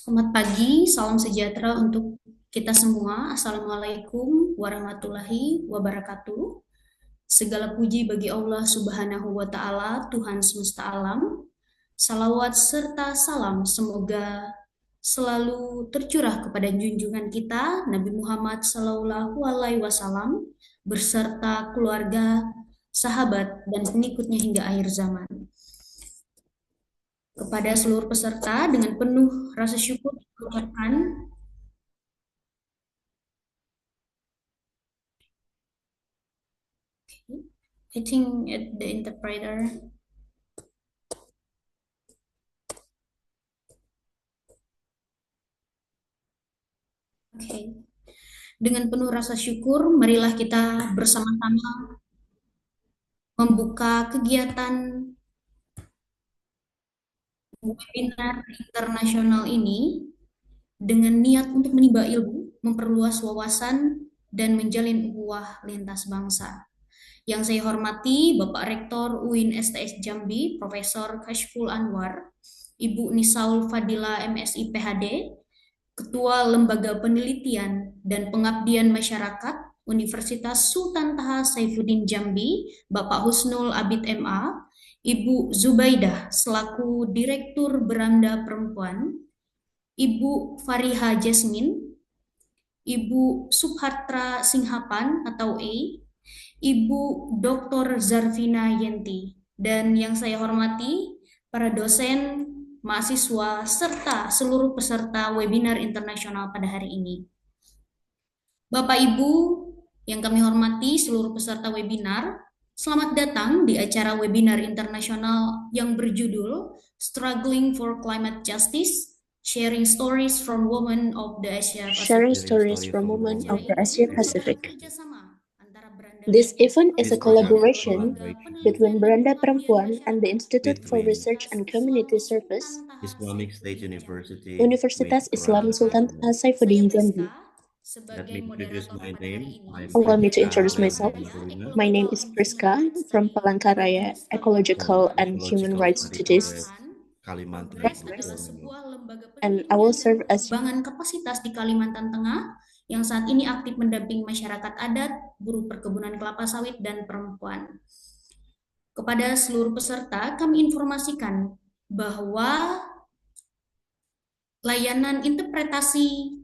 Selamat pagi, salam sejahtera untuk kita semua. Assalamualaikum warahmatullahi wabarakatuh. Segala puji bagi Allah Subhanahu wa Ta'ala, Tuhan semesta alam. Salawat serta salam semoga selalu tercurah kepada junjungan kita Nabi Muhammad Sallallahu Alaihi Wasallam beserta keluarga, sahabat, dan pengikutnya hingga akhir zaman. Kepada seluruh peserta dengan penuh rasa syukur diucapkan. I think the interpreter. Oke. Okay. Dengan penuh rasa syukur, marilah kita bersama-sama membuka kegiatan webinar internasional ini dengan niat untuk menimba ilmu, memperluas wawasan, dan menjalin ukhuwah lintas bangsa. Yang saya hormati Bapak Rektor UIN STS Jambi, Profesor Kashful Anwar, Ibu Nisaul Fadila MSI PhD, Ketua Lembaga Penelitian dan Pengabdian Masyarakat Universitas Sultan Taha Saifuddin Jambi, Bapak Husnul Abid MA, Ibu Zubaidah selaku Direktur Beranda Perempuan, Ibu Fariha Jasmine, Ibu Subhatra Singhapan atau A, Ibu Dr. Zarvina Yenti, dan yang saya hormati para dosen, mahasiswa, serta seluruh peserta webinar internasional pada hari ini. Bapak Ibu yang kami hormati seluruh peserta webinar, selamat datang di acara webinar internasional yang berjudul Struggling for Climate Justice, Sharing Stories from Women of the Asia Sharing Pacific. stories from women of the Asia Pacific. Kerjasama antara Beranda This event is a Perempuan dan collaboration Lembaga between Penelitian dan Beranda Pengabdian Perempuan and the Masyarakat Institute for Research and Universitas Community Islam Service, Sultan Taha Islamic State Saifuddin Jambi. University with Universitas Islam Beranda Sultan Perempuan. Taha Saya Saifuddin Priska Jambi. Let sebagai me introduce moderator my pada hari name. ini. I'm Allow me to Priska introduce Raya myself. Simanjuntak, My name Ecological is and Human Priska Rights from Study Palangkaraya Universitas Ecological Kalimantan and Human Ecological Rights Study Studies, College, merupakan Kalimantan Progres adalah Progress, International. sebuah lembaga and I will penelitian dan serve as pengembangan kapasitas di Kalimantan Tengah yang saat ini aktif mendamping masyarakat adat, buruh perkebunan kelapa sawit, dan perempuan. Kepada seluruh peserta, kami informasikan bahwa layanan interpretasi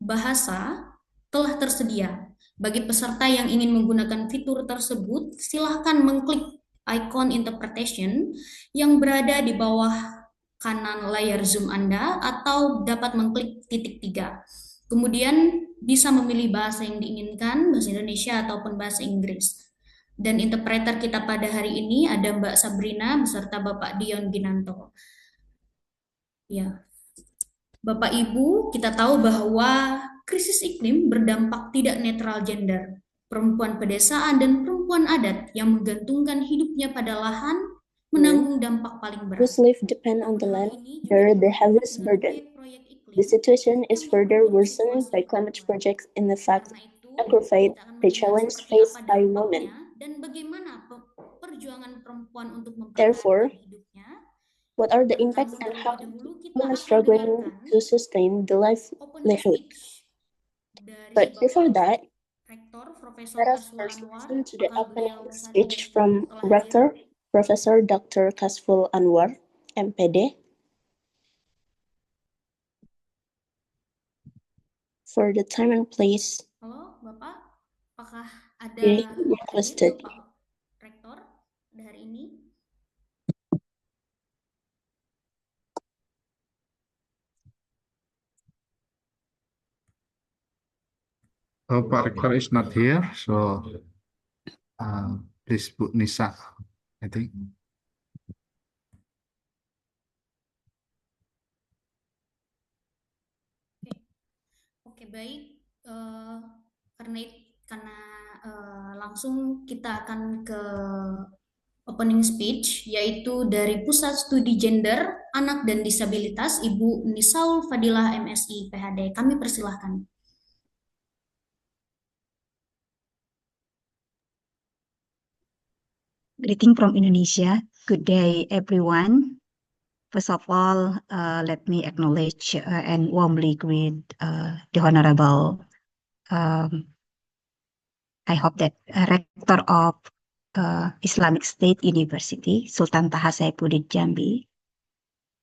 bahasa telah tersedia. Bagi peserta yang ingin menggunakan fitur tersebut, silahkan mengklik icon interpretation yang berada di bawah kanan layar Zoom Anda atau dapat mengklik titik 3. Kemudian bisa memilih bahasa yang diinginkan, bahasa Indonesia ataupun bahasa Inggris. Dan interpreter kita pada hari ini ada Mbak Sabrina beserta Bapak Dion Ginanto. Ya, Bapak Ibu, kita tahu bahwa krisis iklim berdampak tidak netral gender. Perempuan pedesaan dan perempuan adat yang menggantungkan hidupnya pada lahan menanggung dampak paling berat. whose life depend on the Namun hal land ini juga bear the berdampak heaviest dengan burden. proyek-proyek iklim The situation is yang further memperburuk worsened situasi by climate perempuan. projects in the fact Karena itu, aggravate kita akan the melihat challenge seperti apa faced by dampaknya women. dan bagaimana perjuangan perempuan untuk Therefore, mempertahankan hidupnya. what are the impacts Namun and terlebih how dahulu kita women akan struggling dengarkan to sustain the opening livelihood? speech dari But before Bapak that, Rektor Profesor let us Kasful first Anwar. listen to the Apakah opening beliau tadi speech from telah hadir? Rector Professor Dr. Kasful Anwar, MPD, for the time and place Halo, Bapak. Apakah ada he hadir requested. Bapak Rektor pada hari ini? Pak Rector is not here, so please Bu Nisa, I think. Oke, baik. Karena langsung kita akan ke opening speech, yaitu dari Pusat Studi Gender, Anak dan Disabilitas, Ibu Nisaul Fadilah MSI PhD. Kami persilahkan. Greeting from Indonesia. Good day, everyone. First of all, let me acknowledge and warmly greet the Honorable, I hope that Rector of Islamic State University, Sultan Taha Saifuddin Jambi,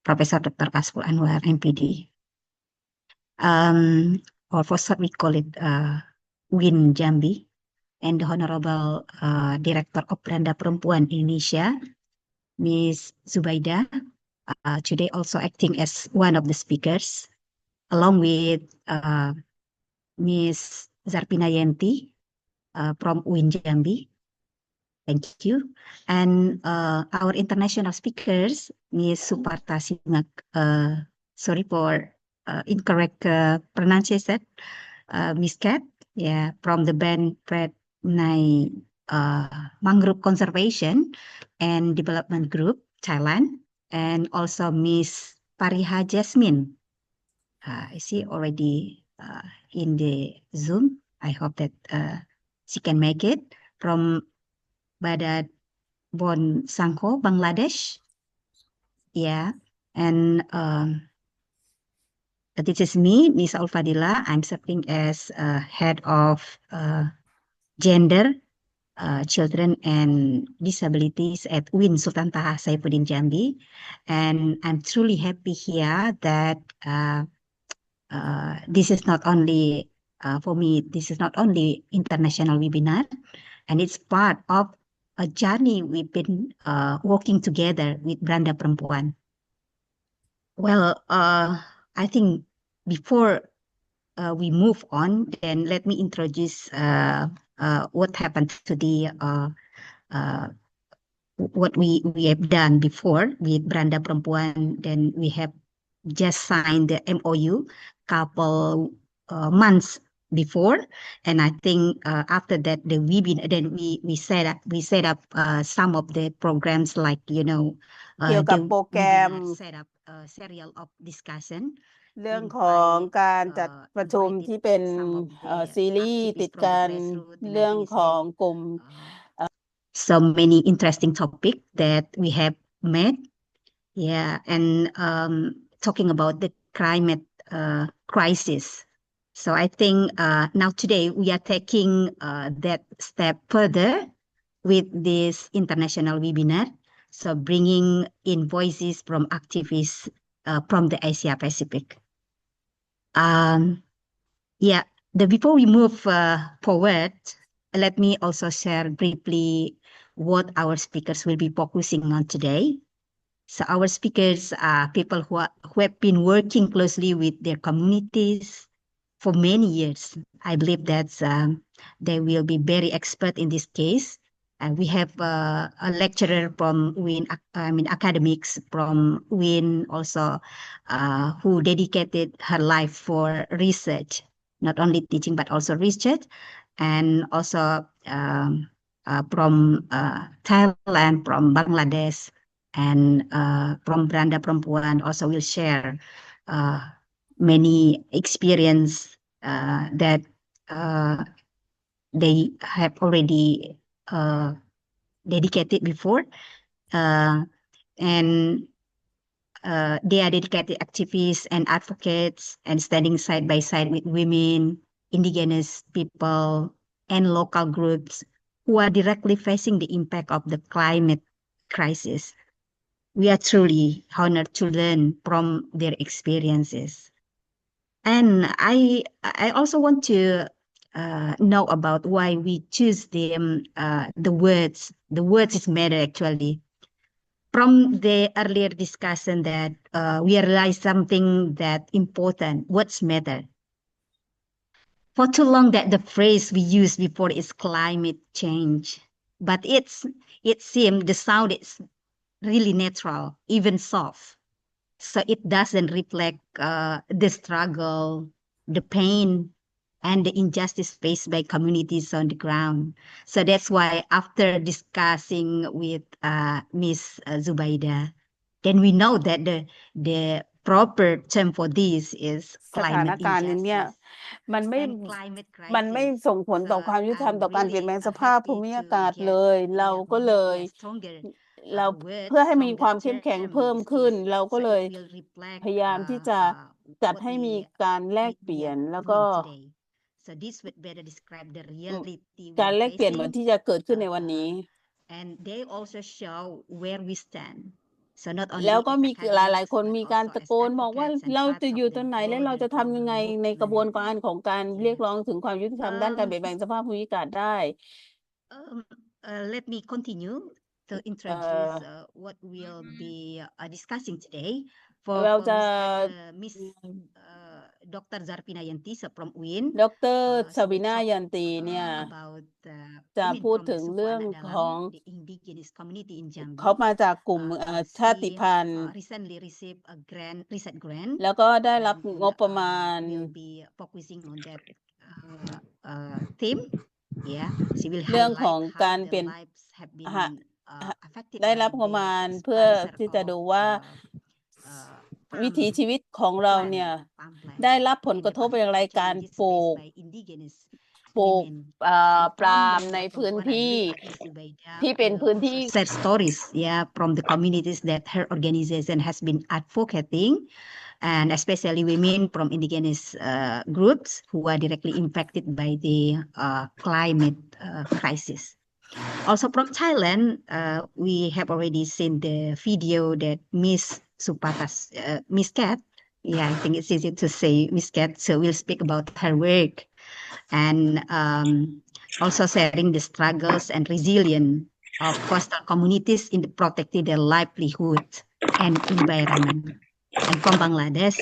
Professor Dr. Kasful Anwar, MPD. Or for short, we call it WIN Jambi, and the Honorable Director of Branda Perempuan Indonesia, Ms. Zubaida, today also acting as one of the speakers, along with Ms. Zarpina Yenti from UIN Jambi. Thank you. And our international speakers, Ms. Suparta Simak, sorry for incorrect pronunciation, Ms. Kat, yeah, from the band Pret Nai Mangrove Conservation and Development Group, Thailand, and also Ms. Pariha Jasmine. I see already in the Zoom. I hope that she can make it from Badat Bon Sangho, Bangladesh. Yeah, and this is me, Ms. Alfadila. I'm serving as head of gender, children, and disabilities at WIN Sultan Taha Saifuddin Jambi. And I'm truly happy here that this is not only, for me, this is not only international webinar, and it's part of a journey we've been working together with Branda Perempuan. Well, I think before we move on, then let me introduce what happened to the what we have done before with Branda Perempuan. Then we have just signed the MOU couple months before, and I think after that the webinar, then we set up some of the programs, like เกี่ยวกับโปรแกรม set up a serial of discussion เรื่องของการจัดประชุมที่เป็นซีรีส์ติดกันเรื่องของกลุ่ม so many interesting topics that we have met, yeah, and talking about the climate crisis. So I think now today we are taking that step further with this international webinar. So bringing in voices from activists from the Asia Pacific. Yeah, before we move forward, let me also share briefly what our speakers will be focusing on today. So our speakers are people who have been working closely with their communities for many years. I believe that they will be very expert in this case. We have a lecturer from WIN, academics from WIN also, who dedicated her life for research, not only teaching but also research, and also from Thailand, from Bangladesh, and from Branda Perempuan also will share many experience that they have already dedicated before, and they are dedicated activists and advocates and standing side by side with women, indigenous people, and local groups who are directly facing the impact of the climate crisis. We are truly honored to learn from their experiences. And I also want to know about why we choose the words. The words is matter actually. From the earlier discussion that we realized something that important, what's matter. For too long that the phrase we used before is climate change, but it seemed the sound is really natural, even soft. So it doesn't reflect the struggle, the pain, and the injustice faced by communities on the ground. So that's why after discussing with Ms. Zubaida, then we know that the proper term for this is สถาน climate การณ์เนี่ย injustice มันไม่ and climate มันไม่ crisis. ส่งผลต่อ So ความยุติธรรม I'm ต่อการเปลี่ยน really แปลงสภาพ happy ภูมิ to อากาศ get เลย เราก็เลย stronger เรา words เพื่อให้มี from ความ the เข้มแข็งเพิ่ม terms ขึ้น is เราก็ so เลย it will reflect พยายามที่จะจัดให้มีการแลกเปลี่ยน แล้วก็ doing today. So this would better describe the reality การ we're แลกเปลี่ยนเหมือน facing, ที่จะเกิดขึ้นในวันนี้ and they also show where we stand. So not only แล้วก็ as มีหลาย ๆ คน academics, มี but การ also ตะ as โกนบอกว่า advocates and เรา parts จะ of อยู่ the ตรงไหน และเรา broader จะทำยังไง global ในกระบวน movement. การของการ เรียกร้องถึงความยุติธรรม ด้านการเปลี่ยนแปลงสภาพภูมิอากาศได้ Let me continue to introduce what we'll be discussing today. For เราจะ Miss Dr. Zarpina Yanti from UIN, ดร. she will Sabina talk Yanti เนี่ย about จะ women พูด from ถึ the ง Suku เรื่อง Anak ข Dalam, อง the indigenous community in เขา Jambi. มาจากกลุ่ม ชาติ She พันธุ์ recently received a recent grant, แล้วก็ได้รับ and งบประมาณ will be focusing on that theme. Yeah, she will เรื่องของ highlight การ how เปลี่ the ยน lives have been ฮะ affected ได้รับ by งบประ the มาณ เพื่อ exposure ที่จะ of ดูว่า วิถี palm ชีวิตของเรา plant, เนี่ย palm plant ได้รับผล in ก the ระทบอย่างไร pasture การ challenges ปลูก faced by indigenous ปลูก women. ป And า from ล์ม that ในพื้น perempuan ที่ Adwi Ati Zubaida ที่เป็น will พื้นที่ also share stories, yeah, from the communities that her organization has been advocating, and especially women from indigenous groups who are directly impacted by the climate crisis. Also from Thailand, we have already seen the video that Miss Supatas, Miss Kat, yeah, I think it's easy to say Miss Kat, so we'll speak about her work, and also sharing the struggles and resilience of coastal communities in protecting their livelihood and environment. And from Bangladesh,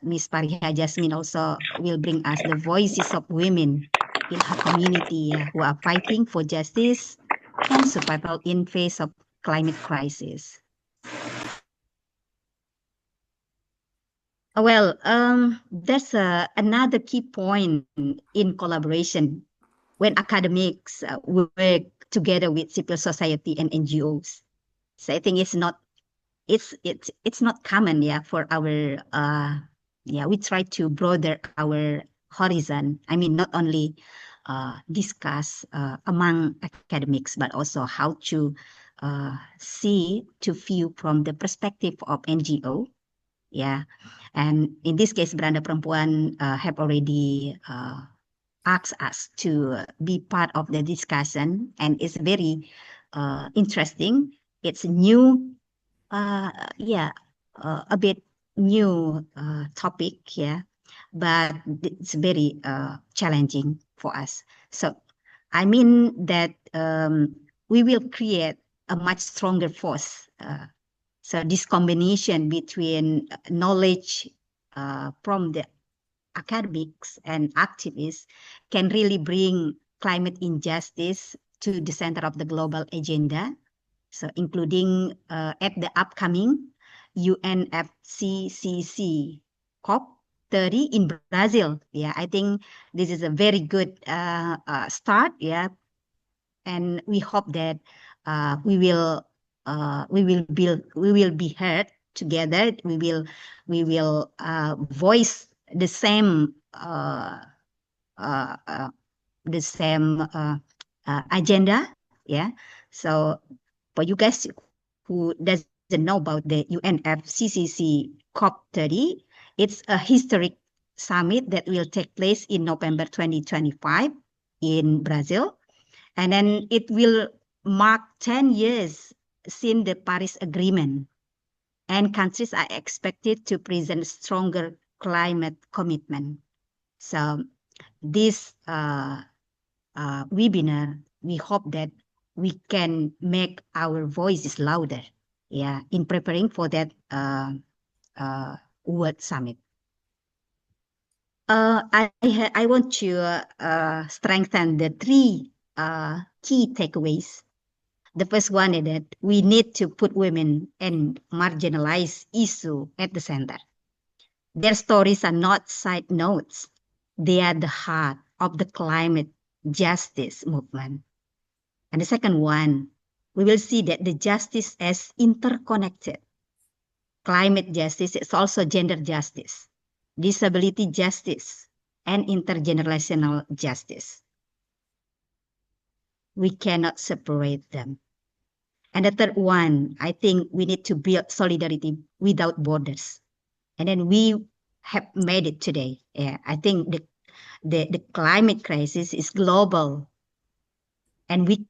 Miss Pariha Jasmine also will bring us the voices of women in her community who are fighting for justice and survival in face of climate crisis. Well, that's another key point in collaboration when academics work together with civil society and NGOs. So I think it's not common, yeah, for our we try to broaden our horizon. I mean, not only discuss among academics, but also how to view from the perspective of NGO. Yeah, and in this case, Beranda Perempuan have already asked us to be part of the discussion, and it's very interesting. It's new, a bit new topic, yeah, but it's very challenging for us. So, I mean that we will create a much stronger force. So this combination between knowledge from the academics and activists can really bring climate injustice to the center of the global agenda. So including at the upcoming UNFCCC COP30 in Brazil. Yeah, I think this is a very good start. Yeah, and we hope that we will be heard together. We will voice the same agenda. Yeah. So for you guys who doesn't know about the UNFCCC COP30, it's a historic summit that will take place in November 2025 in Brazil. And then it will mark 10 years since the Paris Agreement, and countries are expected to present stronger climate commitment. So this webinar, we hope that we can make our voices louder, yeah, in preparing for that World Summit. I want to strengthen the three key takeaways. The first one is that we need to put women and marginalized issues at the center. Their stories are not side notes. They are the heart of the climate justice movement. And the second one, we will see that the justice is interconnected. Climate justice is also gender justice, disability justice, and intergenerational justice. We cannot separate them. And the third one, I think we need to build solidarity without borders. And then we have made it today. Yeah, I think the climate crisis is global, and we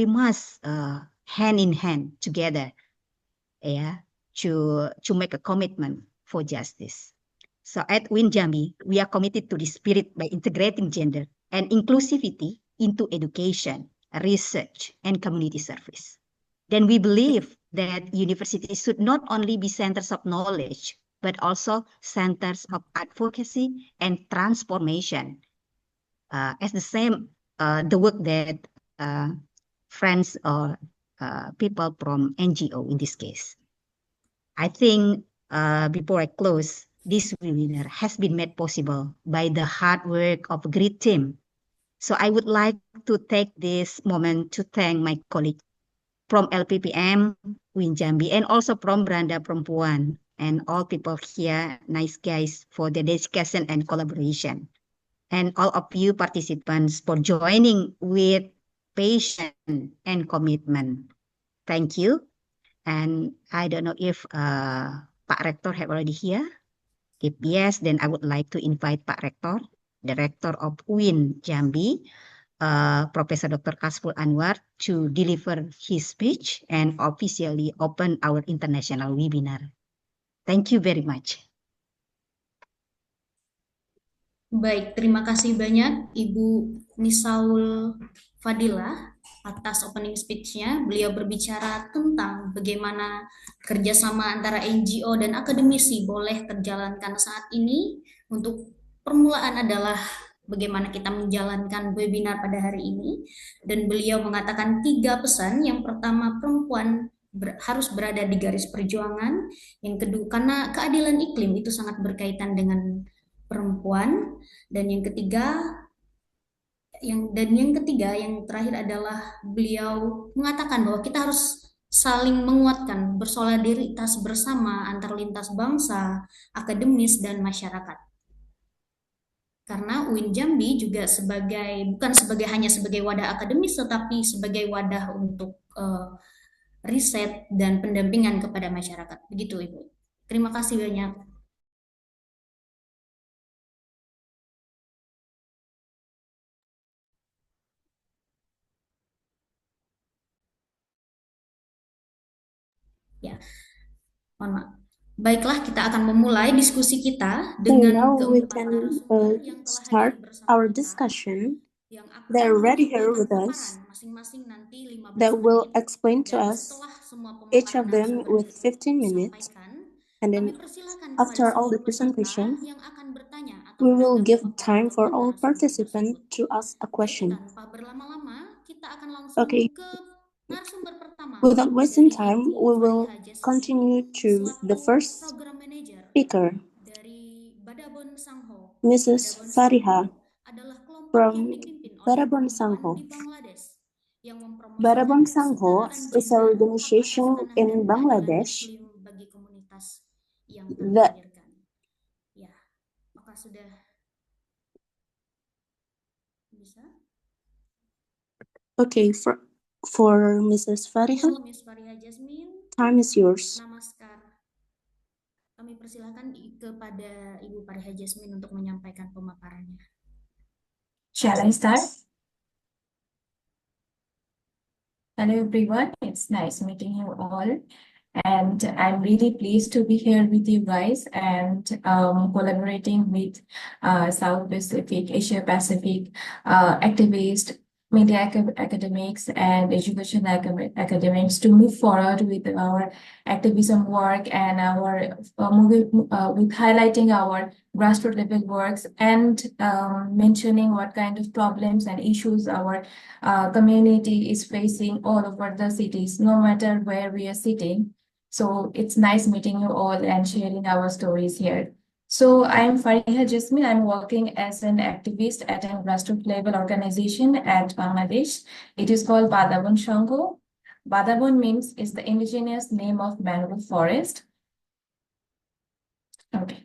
must hand in hand together, yeah, to make a commitment for justice. So at WIN Jambi, we are committed to this spirit by integrating gender and inclusivity into education, research, and community service. Then we believe that universities should not only be centers of knowledge, but also centers of advocacy and transformation. As the work that friends or people from NGO in this case. I think before I close, this webinar has been made possible by the hard work of a great team. So I would like to take this moment to thank my colleagues from LPPM, WIN Jambi, and also from Beranda Perempuan, and all people here, nice guys, for the dedication and collaboration. And all of you participants for joining with patience and commitment. Thank you. And I don't know if Pak Rector have already here. If yes, then I would like to invite Pak Rector, the Rector of WIN Jambi, Professor Dr. Kasful Anwar, to deliver his speech and officially open our international webinar. Thank you very much. Baik, terima kasih banyak Ibu Nisaul Fadilah atas opening speech-nya. Beliau berbicara tentang bagaimana kerjasama antara NGO dan akademisi boleh terjalankan saat ini. Untuk permulaan adalah bagaimana kita menjalankan webinar pada hari ini. Dan beliau mengatakan 3 pesan. Yang pertama, perempuan harus berada di garis perjuangan. Yang kedua, karena keadilan iklim itu sangat berkaitan dengan perempuan. Dan yang ketiga, yang terakhir adalah beliau mengatakan bahwa kita harus saling menguatkan, bersolidaritas bersama antar lintas bangsa, akademis, dan masyarakat. Karena UIN Jambi juga bukan hanya sebagai wadah akademis, tetapi sebagai wadah untuk riset dan pendampingan kepada masyarakat. Begitu, Ibu. Terima kasih banyak. Ya, mohon maaf. Baiklah, kita akan memulai diskusi kita dengan now we keempat can narasumber yang telah start hadir bersama our kita, discussion. yang akan They're already here memberikan with us, pemaparan masing-masing nanti 15 that will menit. explain to Dan us, setelah semua each pemaparan of them narasumber with 15 minutes. disampaikan, And kami then persilakan kepada after all the seluruh peserta presentation, yang akan bertanya atau we will menanggapi give pemaparan time for keempat all narasumber participants tersebut. to ask a Jadi question. tanpa berlama-lama, kita akan langsung Okay. ke narasumber pertama. Without wasting Dari time, Ibu we will Fariha Jasmine, continue to the selaku first program manager speaker, dari Badabon Sangho. Mrs. Badabon Fariha Sangho adalah kelompok from yang dipimpin oleh Badabon perempuan Sangho. di Bangladesh yang Badabon mempromosikan Sangho kesetaraan is an gender, hak atas organization tanah, in dan keadilan Bangladesh iklim bagi komunitas yang kami that hadirkan. Ya, apakah sudah bisa? Okay, for Mrs. Fariha, Miss Fariha Jasmine, time is yours. namaskar. Kami persilakan kepada Ibu Fariha Jasmine untuk menyampaikan pemaparannya. Shall I start? Hello everyone, it's nice meeting you all. And I'm really pleased to be here with you guys and collaborating with South Pacific, Asia Pacific activists, media academics, and education academics to move forward with our activism work and our with highlighting our grassroots level works and mentioning what kind of problems and issues our community is facing all over the cities, no matter where we are sitting. So it's nice meeting you all and sharing our stories here. So I'm Fariha Jasmine. I'm working as an activist at a grassroots level organization at Bangladesh. It is called Badabon Sangho. Badabon means is the indigenous name of mangrove forest. Okay.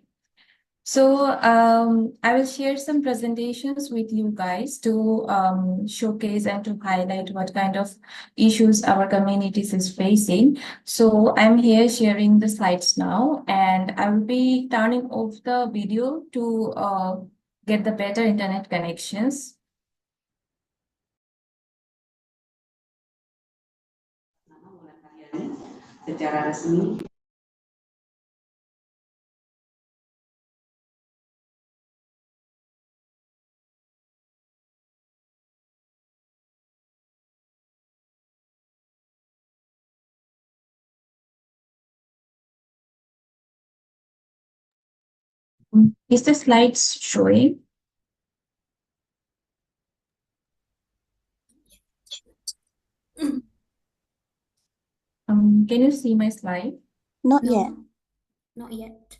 So I will share some presentations with you guys to showcase and to highlight what kind of issues our communities is facing. So I'm here sharing the slides now, and I will be turning off the video to get the better internet connections. Secara resmi. Is the slides showing? Can you see my slide? Not No, yet. not yet.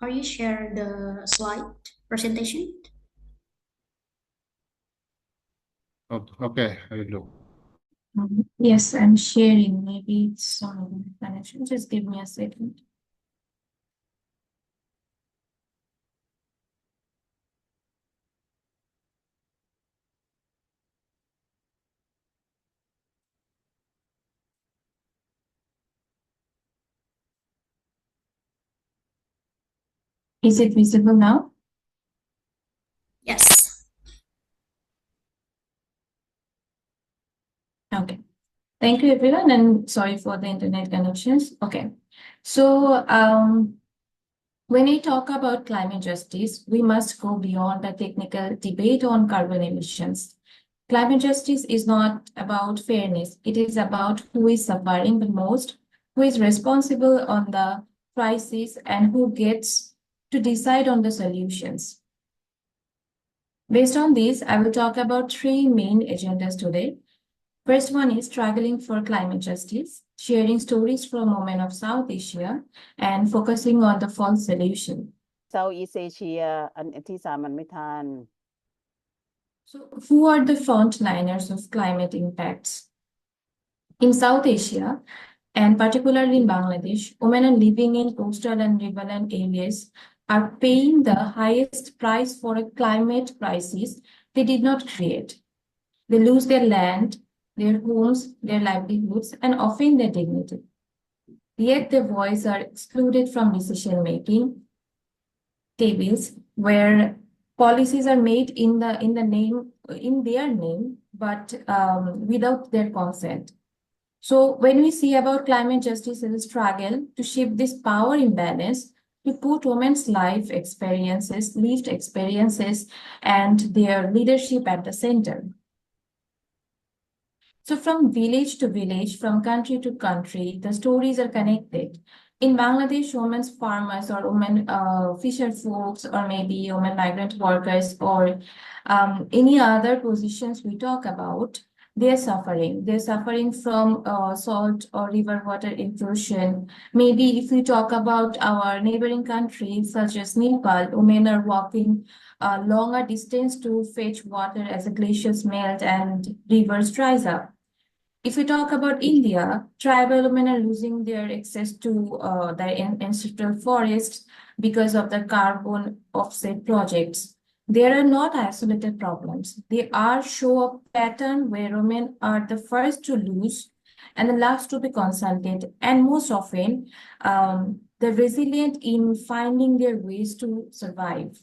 Are you share the slide presentation? Oh, okay, I look. Yes, I'm sharing. Maybe it's some connection. Just give me a second. Is it visible now? Yes. Okay. Thank you, everyone, and sorry for the internet connections. Okay. So, when we talk about climate justice, we must go beyond the technical debate on carbon emissions. Climate justice is not about fairness. It is about who is suffering the most, who is responsible on the crisis, and who gets to decide on the solutions. Based on this, I will talk about three main agendas today. First one is struggling for climate justice, sharing stories from women of South Asia, and focusing on the false solution. Southeast Asia อันที่สามมันไม่ทัน So, who are the frontliners of climate impacts? In South Asia, and particularly in Bangladesh, women are living in coastal and riverine areas are paying the highest price for a climate crisis they did not create. They lose their land, their homes, their livelihoods, and often their dignity. Yet their voices are excluded from decision-making tables where policies are made in their name, but without their consent. So when we see about climate justice as a struggle to shift this power imbalance, to put women's lived experiences, and their leadership at the center. So from village to village, from country to country, the stories are connected. In Bangladesh, women farmers or women fisher folks or maybe women migrant workers or any other positions we talk about, they're suffering. They're suffering from salt or river water intrusion. Maybe if we talk about our neighboring countries such as Nepal, women are walking a longer distance to fetch water as the glaciers melt and rivers dries up. If we talk about India, tribal women are losing their access to their ancestral forests because of the carbon offset projects. There are not isolated problems. They are show a pattern where women are the first to lose and the last to be consulted, and most often, they're resilient in finding their ways to survive.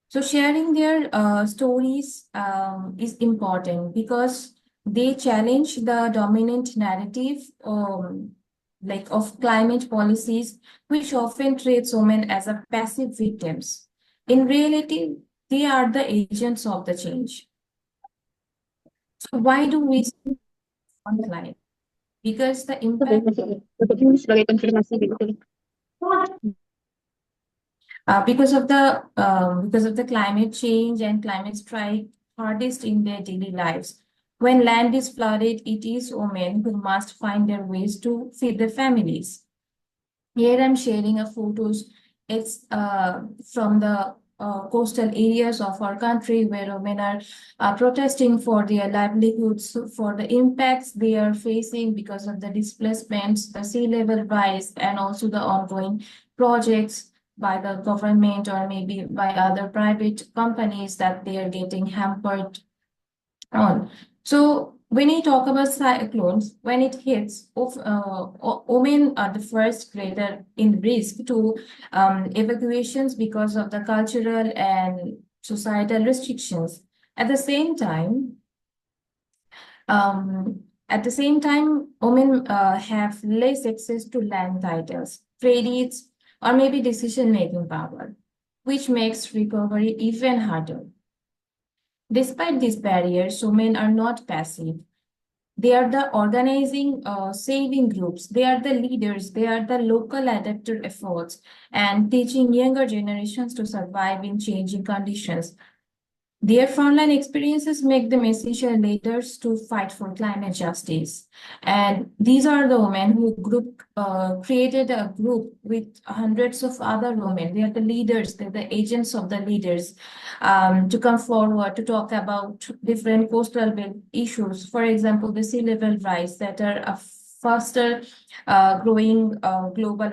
So sharing their stories is important because they challenge the dominant narrative like of climate policies, which often treats women as a passive victims. In reality, they are the agents of the change. So why do we online because the impact Sebagai konfirmasi gitu. because of the climate change and climate strike hardest in their daily lives. When land is flooded, it is women who must find their ways to feed their families. Here I'm sharing a photos. It's from the coastal areas of our country where women are protesting for their livelihoods, for the impacts they are facing because of the displacements, the sea level rise, and also the ongoing projects by the government or maybe by other private companies that they are getting hampered on. So when we talk about cyclones, when it hits, women are the first greater in risk to evacuations because of the cultural and societal restrictions. At the same time, women have less access to land titles, credits, or maybe decision-making power, which makes recovery even harder. Despite these barriers, women are not passive. They are the organizing saving groups. They are the leaders. They are the local adapter efforts and teaching younger generations to survive in changing conditions. Their frontline experiences make them essential leaders to fight for climate justice. And these are the women who created a group with hundreds of other women. They are the leaders, they're the agents of the leaders to come forward to talk about different coastal belt issues. For example, the sea level rise that are a faster growing global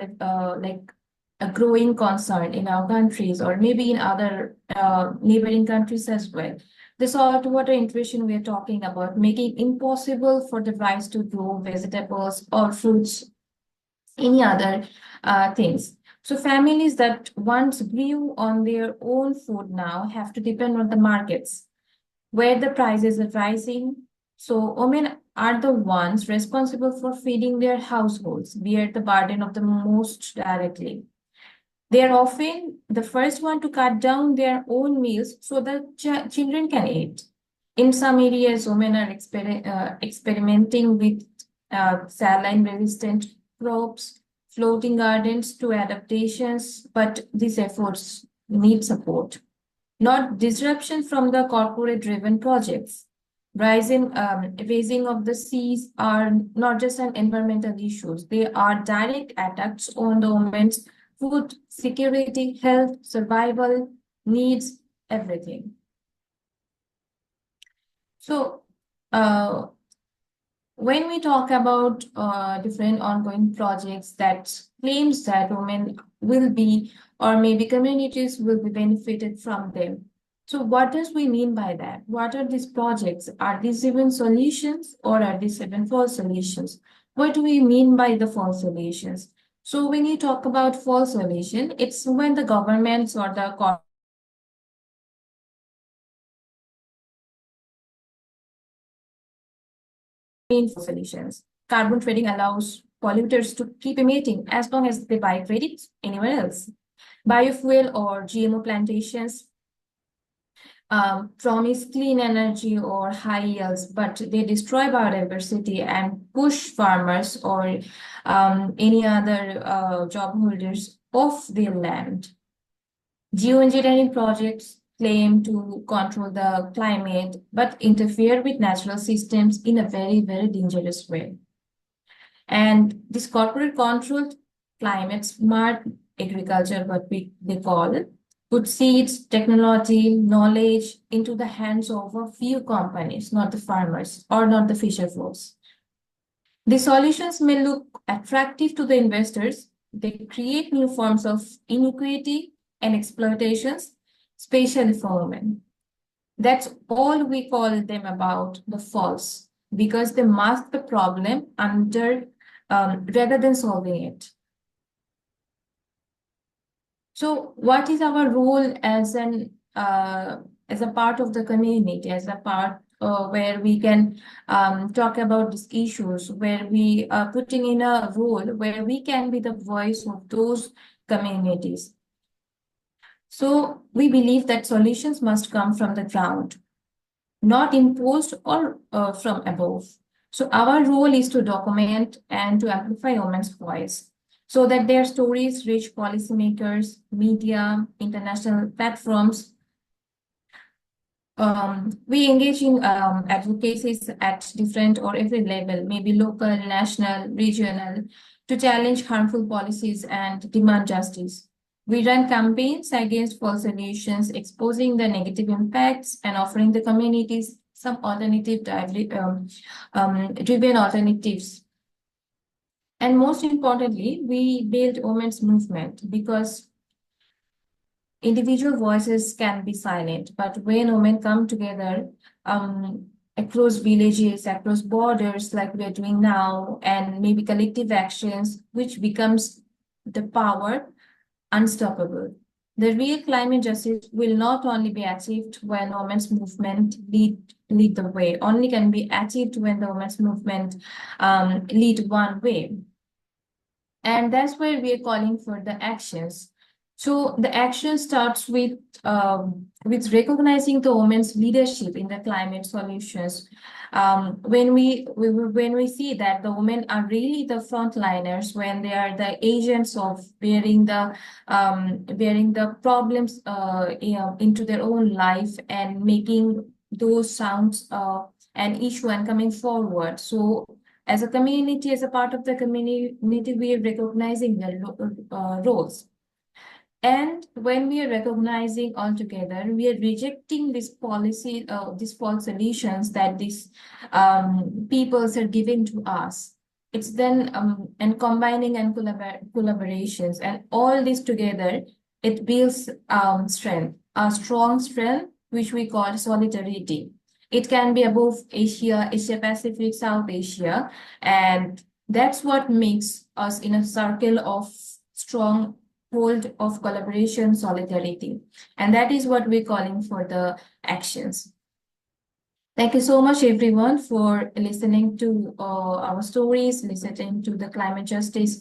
like a growing concern in our countries or maybe in other neighboring countries as well. The saltwater intrusion we are talking about, making impossible for the rice to grow vegetables or fruits, any other things. So families that once grew on their own food now have to depend on the markets where the prices are rising. So women are the ones responsible for feeding their households, bear the burden of the most directly. They are often the first one to cut down their own meals so that children can eat. In some areas, women are experimenting with saline-resistant crops, floating gardens to adaptations, but these efforts need support, not disruption from the corporate-driven projects. Raising of the seas are not just an environmental issues; they are direct attacks on the women's food security, health, survival, needs, everything. So, when we talk about different ongoing projects that claims that women will be, or maybe communities will be benefited from them. So what does we mean by that? What are these projects? Are these even solutions or are these even false solutions? What do we mean by the false solutions? So when you talk about false solution, it's when the governments or the solutions. Carbon trading allows polluters to keep emitting as long as they buy credits anywhere else. Biofuel or GMO plantations promise clean energy or high yields, but they destroy biodiversity and push farmers or any other job holders off their land. Geoengineering projects claim to control the climate, but interfere with natural systems in a very, very dangerous way. And this corporate controlled climate smart agriculture, what they call it, put seeds, technology, knowledge into the hands of a few companies, not the farmers or not the fisher folks. The solutions may look attractive to the investors. They create new forms of inequity and exploitations, especially for women. That's all we call them about the false, because they mask the problem under rather than solving it. So what is our role as a part of the community, as a part where we can talk about these issues, where we are putting in a role where we can be the voice of those communities. So we believe that solutions must come from the ground, not imposed or from above. So our role is to document and to amplify women's voice so that their stories reach policymakers, media, international platforms. We engage in advocacies at different or every level, maybe local, national, regional, to challenge harmful policies and demand justice. We run campaigns against false solutions, exposing the negative impacts and offering the communities some alternative driven alternatives. And most importantly, we build women's movement because individual voices can be silent, but when women come together across villages, across borders, like we're doing now, and maybe collective actions, which becomes the power unstoppable. The real climate justice will not only be achieved when women's movement lead the way, only can be achieved when the women's movement lead one way. And that's where we are calling for the actions. So the action starts with recognizing the women's leadership in the climate solutions. When we see that the women are really the frontliners, when they are the agents of bearing the problems into their own life and making those sounds an issue and coming forward. So as a community, as a part of the community, we are recognizing their roles. And when we are recognizing all together, we are rejecting this policy, these false solutions that these peoples are giving to us. It's then and combining and collaborations, and all this together, it builds strength, a strong strength, which we call solidarity. It can be above Asia, Asia Pacific, South Asia, and that's what makes us in a circle of strong hold of collaboration, solidarity. And that is what we're calling for the actions. Thank you so much, everyone, for listening to our stories, listening to the climate justice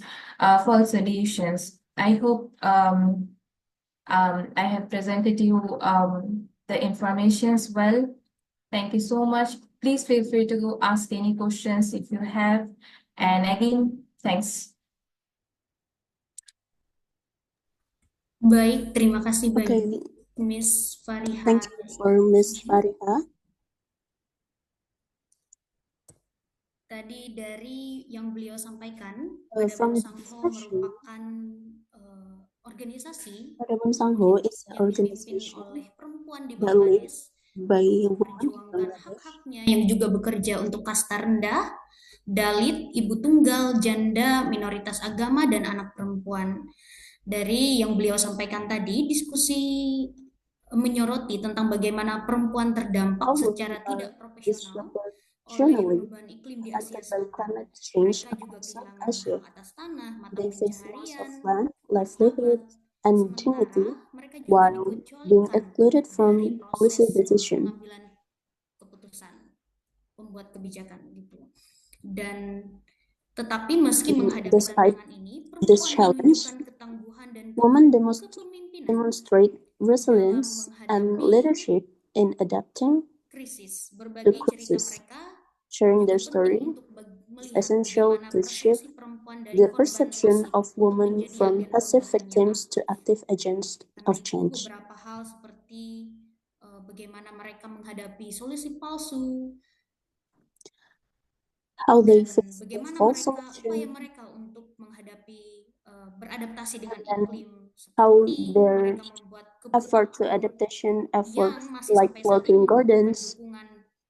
for solutions. I hope I have presented you the information as well. Thank you so much. Please feel free to go ask any questions if you have. And again, thanks. Baik, terima kasih Okay. banyak, Miss Fariha. Thank you for Miss Fariha. Tadi dari yang beliau sampaikan, From Badabun the Sangho discussion, merupakan organisasi Badabun Sangho is an yang dipimpin organization oleh perempuan di that led Bangladesh by yang women in memperjuangkan Bangladesh hak-haknya, yang juga bekerja untuk kasta rendah, dalit, ibu tunggal, janda, minoritas agama, dan anak perempuan. Dari yang beliau sampaikan tadi, diskusi menyoroti tentang bagaimana perempuan terdampak how secara women tidak are profesional oleh disproportionately perubahan iklim di Asia affected by Selatan. climate change Mereka juga across South kehilangan Asia. hak atas tanah, mata They face loss of pencaharian, land, martabat, livelihood, and dignity sementara mereka juga while being dikecualikan excluded dari from policy proses decision. pengambilan keputusan pembuat kebijakan gitu. Dan tetapi meski menghadapi Despite tantangan ini, this perempuan challenge, menunjukkan ketangguhan dan women kepemimpinan demonstrate dalam resilience and menghadapi leadership in adapting krisis. to Berbagi cerita crisis. mereka Sharing juga their penting story untuk is melihat essential bagaimana to shift persepsi perempuan dari the korban perception pasif of untuk women menjadi from agen passive perubahan victims nyata. to active agents Karena of itu change. beberapa hal seperti bagaimana mereka menghadapi solusi palsu, How they dan face the bagaimana false upaya solution, mereka untuk menghadapi beradaptasi dengan and iklim, how seperti their mereka membuat kebun effort to apel adaptation yang efforts masih like sampai saat ini working membutuhkan gardens,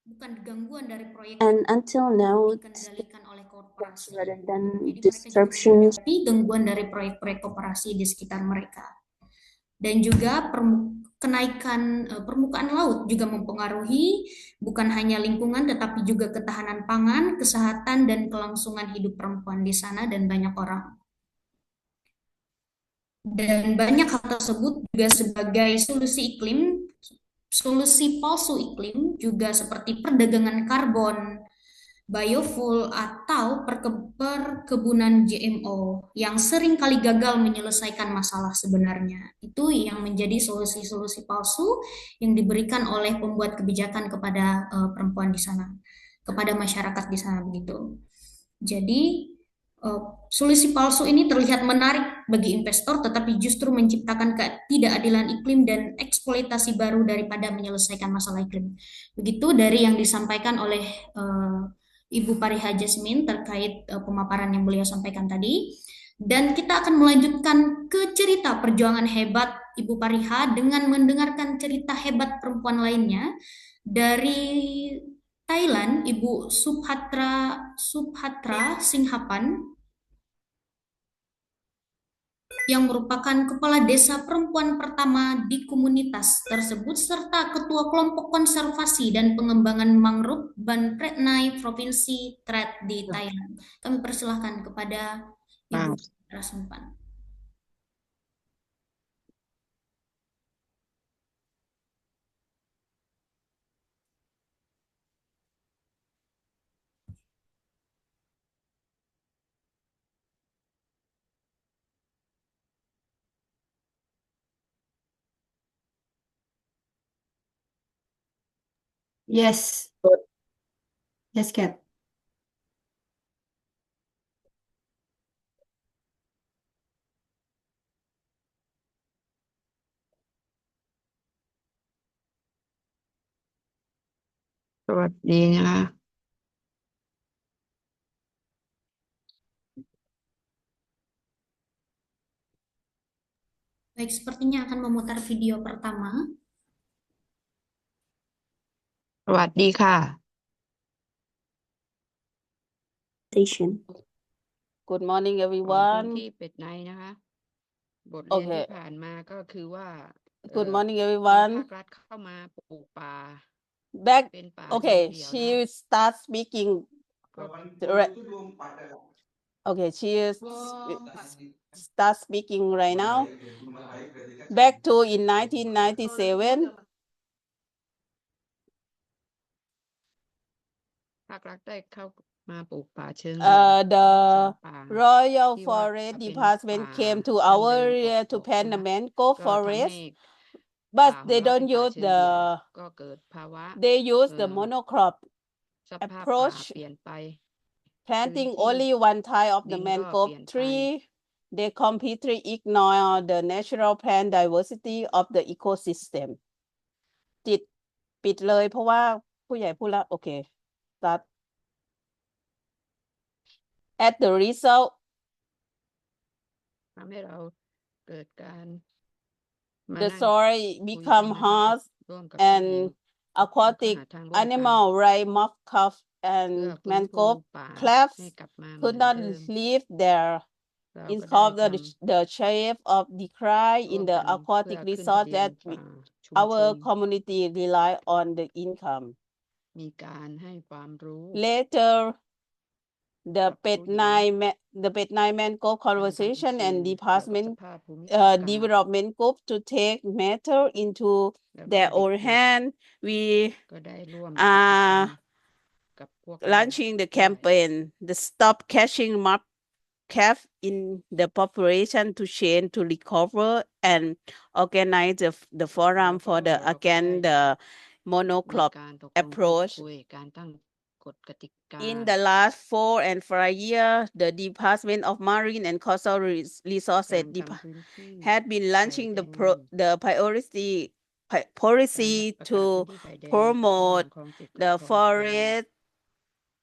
bukan gangguan dari proyek and until now dikendalikan oleh korporasi. rather than Jadi mereka juga disruptions. menghadapi gangguan dari proyek-proyek koperasi di sekitar mereka. Dan juga kenaikan permukaan laut juga mempengaruhi bukan hanya lingkungan tetapi juga ketahanan pangan, kesehatan, dan kelangsungan hidup perempuan di sana dan banyak orang. Dan banyak hal tersebut juga sebagai solusi palsu iklim juga seperti perdagangan karbon, biofuel, atau perkebunan GMO yang sering kali gagal menyelesaikan masalah sebenarnya. Itu yang menjadi solusi-solusi palsu yang diberikan oleh pembuat kebijakan kepada perempuan di sana. kepada masyarakat di sana begitu. Jadi solusi palsu ini terlihat menarik bagi investor, tetapi justru menciptakan ketidakadilan iklim dan eksploitasi baru daripada menyelesaikan masalah iklim. Begitu dari yang disampaikan oleh Ibu Pariha Jasmine terkait pemaparan yang beliau sampaikan tadi. Dan kita akan melanjutkan ke cerita perjuangan hebat Ibu Pariha dengan mendengarkan cerita hebat perempuan lainnya dari Thailand, Ibu Subhatra Singhapan, yang merupakan kepala desa perempuan pertama di komunitas tersebut, serta ketua kelompok konservasi dan pengembangan mangrove Ban Pret Nai, Provinsi Tret di Thailand. Kami persilahkan kepada Ibu Subhatra Singhapan. Yes. Yes, Kat. สวัสดีนะคะ Baik, sepertinya akan memutar video pertama. สวัสดีค่ะ Station. Good morning ของพื้น everyone ที่เป็ดไนท์นะคะ บทเรียนที่ Okay ผ่านมาก็คือว่า Good morning มีภา everyone ครัฐเข้ามาปลูกป่า back เป็นป่า okay เดี่ยวๆ she นะคะ start speaking ก็ okay she start speaking right now back to in 1997 ภาครัฐได้เข้ามาปลูกป่าเชิง the ป่า Royal ที่ว่า Forest เป็น Department ป่า came to ดั้ง our เดิม area to เกาะ plant ๆ the นะ mango ก็ทำให้ forest ป่า but ของ they เราเป็น don't ป่า use เชิงเดี่ยว the ก็เกิดภาวะ they use เอ่ the อ monocrop สภาพป่า approach เปลี่ยนไป planting พื้นที่ only one type of the ดินก็ mangrove เปลี่ยนไป tree they completely ignore the natural plant diversity of the ecosystem ปิดเลยเพราะว่าผู้ใหญ่พูดแล้วโอเค start at the result ทำให้เราเกิดการมา the นั่ง soil คุยกัน become นะคะ hard ร่วมกับผู้หญิ and งแล้วก็ aquatic หาทางร่วมกัน animal like mussels เพื่อ and ฟื้นฟู mangrove ป่า crabs ให้กลับมาเหมื could อน not เดิม live there เรา in ก็ได้ of ท the shape of decline ำร่ว in ม the กันเพื่อ aquatic ขึ้นทะ resort เบียน that ป่าชุมช our น community rely on the income มีการให้ความรู้ later the กับผู้หญิง Pet Nai Mangrove การทำ Conservation สื่ and อเกี่ยวกับ Department สภาพภูมิอากาศ development group to take matter into แล้วก็ their เด็ own ก hand we ๆ ก็ได้ร่วมกิจกรร are มกับพวกเรา launching the ด้วย campaign the stop catching mob calf in the population to change to recover and organize the แล้ forum วก็ for the เราก็ against ได้ the มี monocrop การตกลงพูด approach คุยการตั้งกฎกติกา in the last 4 and 5 years the Department of Marine and Coastal กา Resources รทำพื้นที่ had been ไข่ launching แด the ง the priority การ policy ประกาศ to พื้นที่ไข่แดงระห promote ว่างคลอง7 กับ the คลอง forest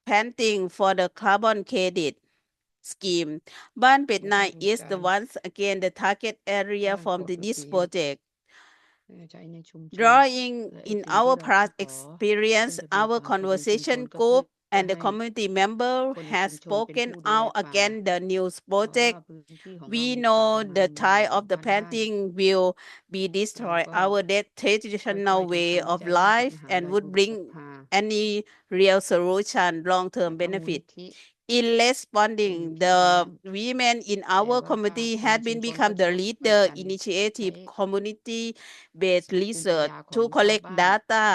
planting for the carbon credit scheme. Ban แล้วก็ Pet-Nai มี is กา the ร once again the target ส area ร้าง from กฎ this ระเบียบ project. ใช้ในชุมชน Drawing และไอ้ in สิ่งที่ our เรา past ขอ experience, ขึ้นทะเบียน our ป่าประมงชุมช conversation นก็เพื่อ group and the ให้ community member คนใน has ชุมชนเป็น spoken ผู้ดูแล out ป่า against the news เพราะว่า project. พื้นที่ของเรา We มีป่า know ประมา the ณ tide of the 12,000 ไร่ planting will be เรา destroy ก็ our ค่ traditional อยๆ way ทำความ of เข้าใจว่าปัญ life หา and อะไร would บน bring สภา any real solution แล้ว long-term ก็มูลนิ benefit. ธิ In เป็น responding, พี่ the เลี้ยง women in แต่ our ว่า community คนใน had ชุ been มชนก็ become ช่ the วย leader กัน ใช้ initiative community-based ภูมิปัญ research ญาขอ to งชาว collect บ้าน data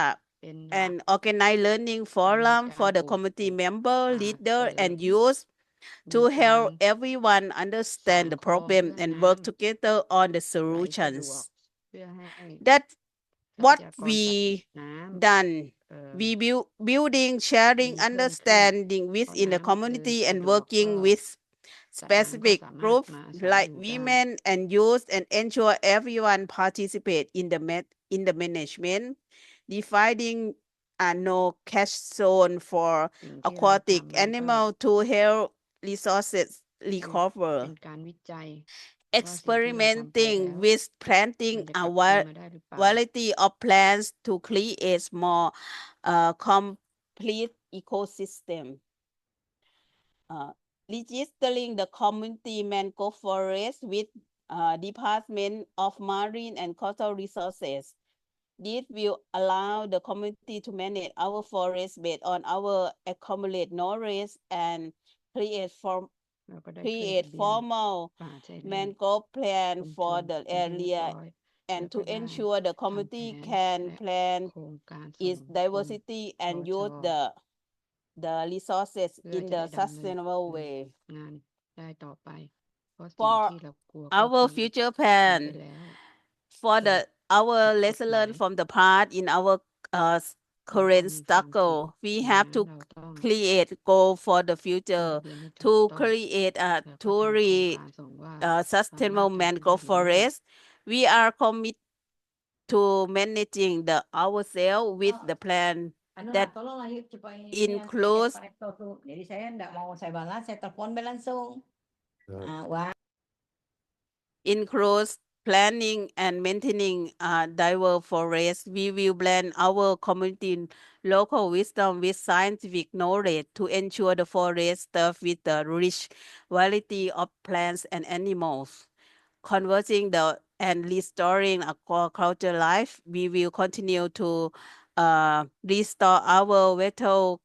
เป็นหลัก and organize learning มี forum กา for ร the ปลูก community member, ป่า leader เสริ and ม youth มี to การ help everyone สร้าง understand the คลอง problem เพื่อ and น้ work together on the ำไหลสะดวก solutions. เพื่อให้ That ช what ทรัพยากร we น้ำ done. เอ่อ We building, sharing, มีเพิ่มขึ้น understanding เพราะ within the น้ำ community สะ and ดวก working ก็ with สัตว์น้ำก็ specific สามารถ groups มาอาศัย like อยู่ได้ women and youth and ensure everyone participate in the management, defining a no catch zone for สิ่งที่เรา aquatic ทำนั้นก็ animal to help resources คือ recover. เป็นการวิจัยว่าสิ่งที่เราทำไป Experimenting แล้ว with มัน planting จะ a กลับคืนมาได้หรือเปล่า variety of plants to create more complete ecosystem. Registering the community mangrove forest with Department of Marine and Coastal Resources. This will allow the community to manage our forest based on our accumulated knowledge and create เราก็ได้ขึ้นทะเบียน formal ป่าชายเลน mangrove plan ชุมช for น the เป็นที่เรียบ area ร้อย and แล้ว to ก็ได้ ensure the ทำแผ community น can และ plan โครงการส่ง its กรม diversity and ปช use the resources เพื่อ in จะ the ได้ดำเนิน sustainable way. งานได้ต่อไป เพราะสิ่ง For ที่เรากลัวก็ our คือ future ทำไป plan, แล้ว for เกิ the ด our ผิดกฎ lesson หมาย learned from the past in our เราก็ current มีความผิด struggle, we ดัง have นั้น to เราต้อง create goal for the ลง future ทะเบียนให้ถูก to ต้อง create a แล้วก็ทำโครง truly การส่งว่าสามารถ sustainable จัด mangrove ได้หรือไม่ forest. We are committed to managing ourselves with the plan that tolonglah yuk supaya ini yang includes Pak Rektor tuh. Jadi saya enggak mau saya balas, saya telepon langsung. Wah. includes planning and maintaining diverse forests. We will blend our community local wisdom with scientific knowledge to ensure the forest serve with the rich variety of plants and animals. Conversing and restoring aquaculture life, we will continue to restore our vital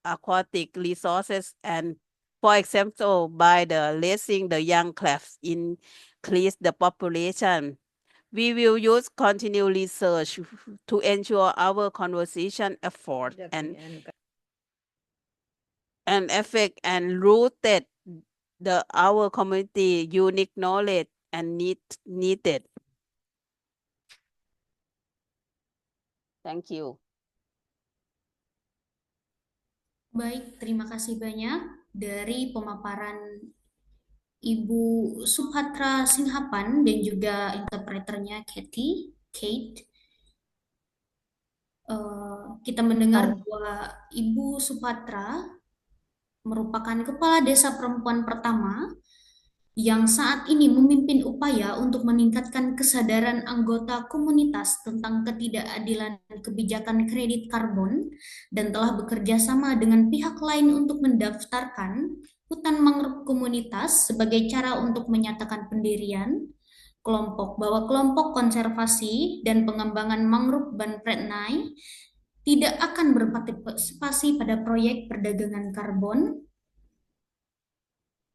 aquatic resources and, for example, by raising the young crabs, increase the population. We will use continued research to ensure our conservation effort and effect and rooted our community unique knowledge and needed. Thank you. Baik, terima kasih banyak dari pemaparan Ibu Subhatra Singhapan dan juga interpreternya Kate. Kita mendengar bahwa Ibu Subhatra merupakan kepala desa perempuan pertama yang saat ini memimpin upaya untuk meningkatkan kesadaran anggota komunitas tentang ketidakadilan kebijakan kredit karbon dan telah bekerja sama dengan pihak lain untuk mendaftarkan hutan mangrove komunitas sebagai cara untuk menyatakan pendirian bahwa kelompok konservasi dan pengembangan mangrove Ban Pretnai tidak akan berpartisipasi pada proyek perdagangan karbon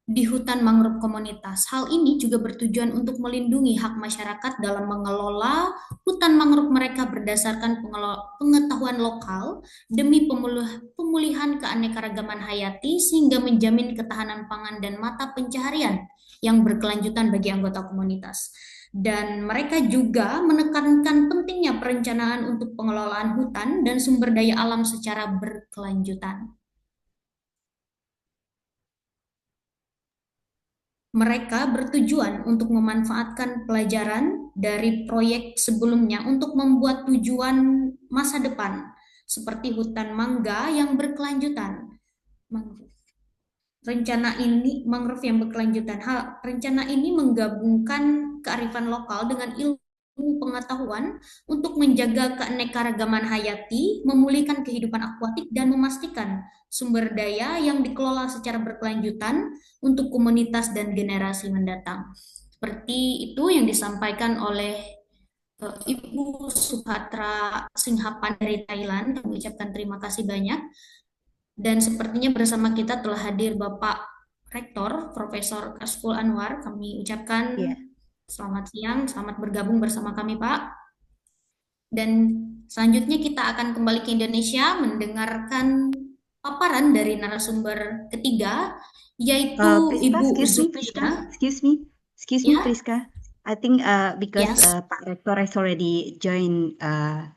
di hutan mangrove komunitas. Hal ini juga bertujuan untuk melindungi hak masyarakat dalam mengelola hutan mangrove mereka berdasarkan pengetahuan lokal demi pemulihan keanekaragaman hayati sehingga menjamin ketahanan pangan dan mata pencaharian yang berkelanjutan bagi anggota komunitas. Dan mereka juga menekankan pentingnya perencanaan untuk pengelolaan hutan dan sumber daya alam secara berkelanjutan. Mereka bertujuan untuk memanfaatkan pelajaran dari proyek sebelumnya untuk membuat tujuan masa depan, seperti hutan mangga yang berkelanjutan. Rencana ini, mangrove yang berkelanjutan. Rencana ini menggabungkan kearifan lokal dengan ilmu pengetahuan untuk menjaga keanekaragaman hayati, memulihkan kehidupan akuatik, dan memastikan sumber daya yang dikelola secara berkelanjutan untuk komunitas dan generasi mendatang. Seperti itu yang disampaikan oleh Ibu Subhatra Singhapan dari Thailand. Kami ucapkan terima kasih banyak. Dan sepertinya bersama kita telah hadir Bapak Rektor, Profesor Kashful Anwar. Kami ucapkan selamat siang, selamat bergabung bersama kami, Pak. Dan selanjutnya kita akan kembali ke Indonesia mendengarkan paparan dari narasumber ketiga, yaitu Ibu Zulfida. Excuse me, Ya? Priska. I think because Yes. Pak Rektor has already joined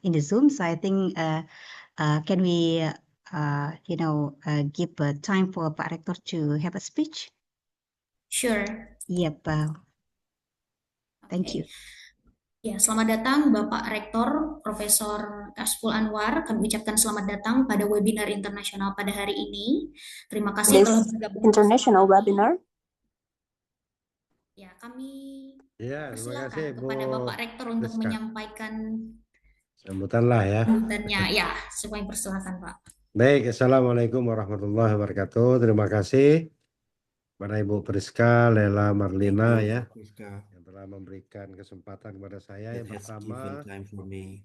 in the Zoom, so I think can we give time for Pak Rektor to have a speech? Sure. Yep. Thank Oke. you. Ya, selamat datang Bapak Rektor Profesor Kasful Anwar. Kami ucapkan selamat datang pada webinar internasional pada hari ini. Terima kasih telah This bergabung international bersama kami. webinar. Ya, kami Ya, terima kasih persilakan Bu kepada Bapak Rektor untuk Rizka. menyampaikan Sambutanlah ya. sambutannya. Ya, supaya persilakan Pak. Baik, Assalamualaikum warahmatullahi wabarakatuh. Terima kasih kepada Ibu Priska, Lela Marlina ya, yang telah memberikan kesempatan kepada saya. Yang pertama,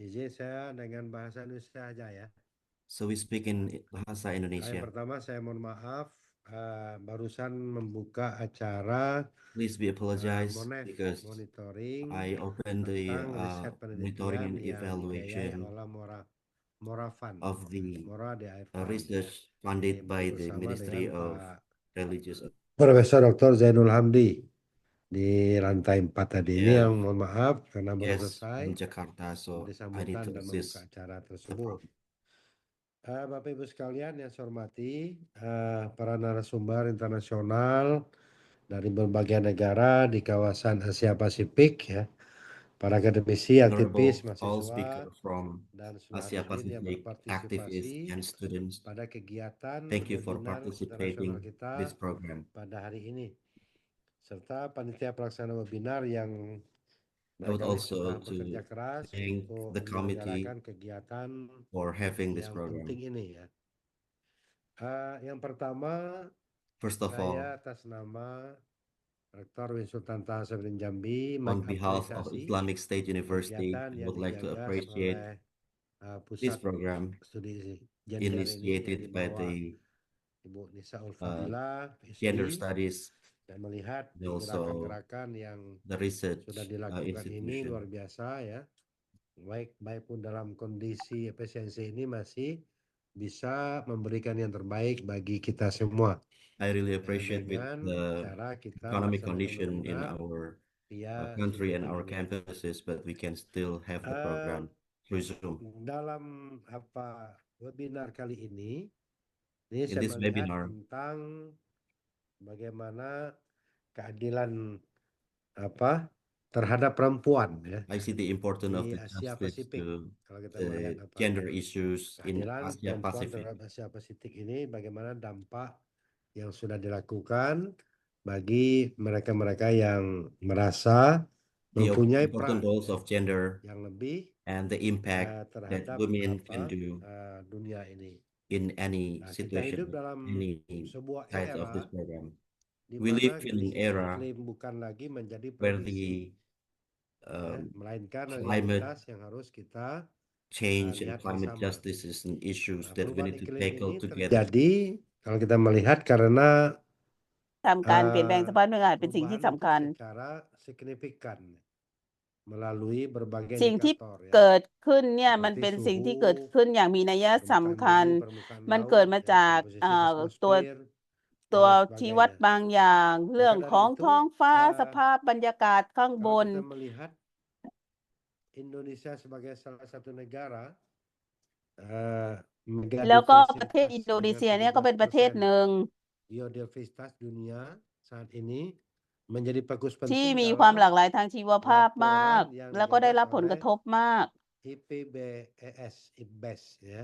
izin saya dengan bahasa Indonesia aja ya. So we speak in bahasa Yang Indonesia. pertama saya mohon maaf, barusan membuka acara Please be apologize Monef because monitoring I opened the tentang riset monitoring penelitian and yang dibiayai evaluation oleh Mora Fund, of the Mora DI Fund, research funded by the bersama Ministry dengan of Pak Religious. Profesor Dr. Zainul Hamdi di lantai 4 tadi ini, Yeah. yang mohon maaf karena baru Yes, selesai in Jakarta, so memberi I need sambutan to dan assist membuka acara the tersebut. program. Bapak Ibu sekalian yang saya hormati, para narasumber internasional dari berbagai negara di kawasan Asia Pasifik ya, para akademisi, aktivis, Honorable all speaker mahasiswa, from dan seluruh Asia hadirin yang Pacific, activists berpartisipasi and students. pada kegiatan Thank you for webinar participating internasional kita this program. pada hari ini, serta panitia pelaksana webinar yang I would mereka also sudah to bekerja keras thank untuk the committee menyelenggarakan kegiatan for having this yang program. penting ini ya. Yang pertama, First of all, saya atas nama Rektor Win Sultan Taha Safruddin Jambi on behalf of mengapresiasi Islamic State University, kegiatan I yang would like to digagas appreciate oleh this pusat program studi gender ini yang initiated by dibawa the Ibu Nisa Ulfadila, Gender PhD, Studies, dan melihat and also gerakan-gerakan yang the research sudah dilakukan ini institution. luar biasa ya. Baik pun dalam kondisi efisiensi ini masih bisa memberikan yang terbaik bagi kita semua. I really appreciate with Dengan the cara kita economic melaksanakan condition in webinar our via country Zoom and our ini. campuses, but we can still have the program through Zoom. Dalam webinar kali ini In saya this melihat webinar, tentang bagaimana keadilan terhadap perempuan ya I see the importance of di the Asia justice Pasifik. to Kalau kita melihat gender issues in keadilan Asia perempuan Pacific. terhadap Asia Pasifik ini, bagaimana dampak yang sudah dilakukan bagi mereka-mereka yang merasa The mempunyai important peran roles of gender yang lebih and the impact that terhadap women can do dunia ini. in any Kita situation, hidup dalam any sebuah sides of this era program. di We mana live in an krisis era iklim bukan lagi menjadi where prediksi, the melainkan climate realitas yang harus kita change and lihat climate bersama. justice is an issues that we Perubahan need to iklim tackle ini together. terjadi kalau kita melihat karena ทำการเปลี่ยนแปลงสภาพอากาศเป็นสิ่งที่ perubahan สำคัญ secara signifikan melalui berbagai สิ่งที่ indikator ya. เกิดขึ้นเนี่ย Seperti มันเป็นสิ่งที่ suhu, เกิดขึ้นอย่างมีนัยสำคัญ permukaan bumi, permukaan มัน laut, เกิดมาจาก komposisi ตัว atmosfer, ตัว dan lain ชี้วัด sebagainya. บางอย่าง เรื่อง Maka dari ของ itu, ท้องฟ้าสภาพบรรยากาศข้างบ kalau น kita melihat Indonesia sebagai salah satu negara แล้วก็ประเทศ megadiversitas อินโดนีเซีย dengan เนี่ยก็เป็นประเทศหนึ่ง biodiversitas dunia saat ini menjadi fokus ที่ penting มีความหลาก dalam หลายทางชีวภาพมาก laporan yang แล้วก็ได้รับ digagas ผลก oleh ระทบมาก IPBES ya.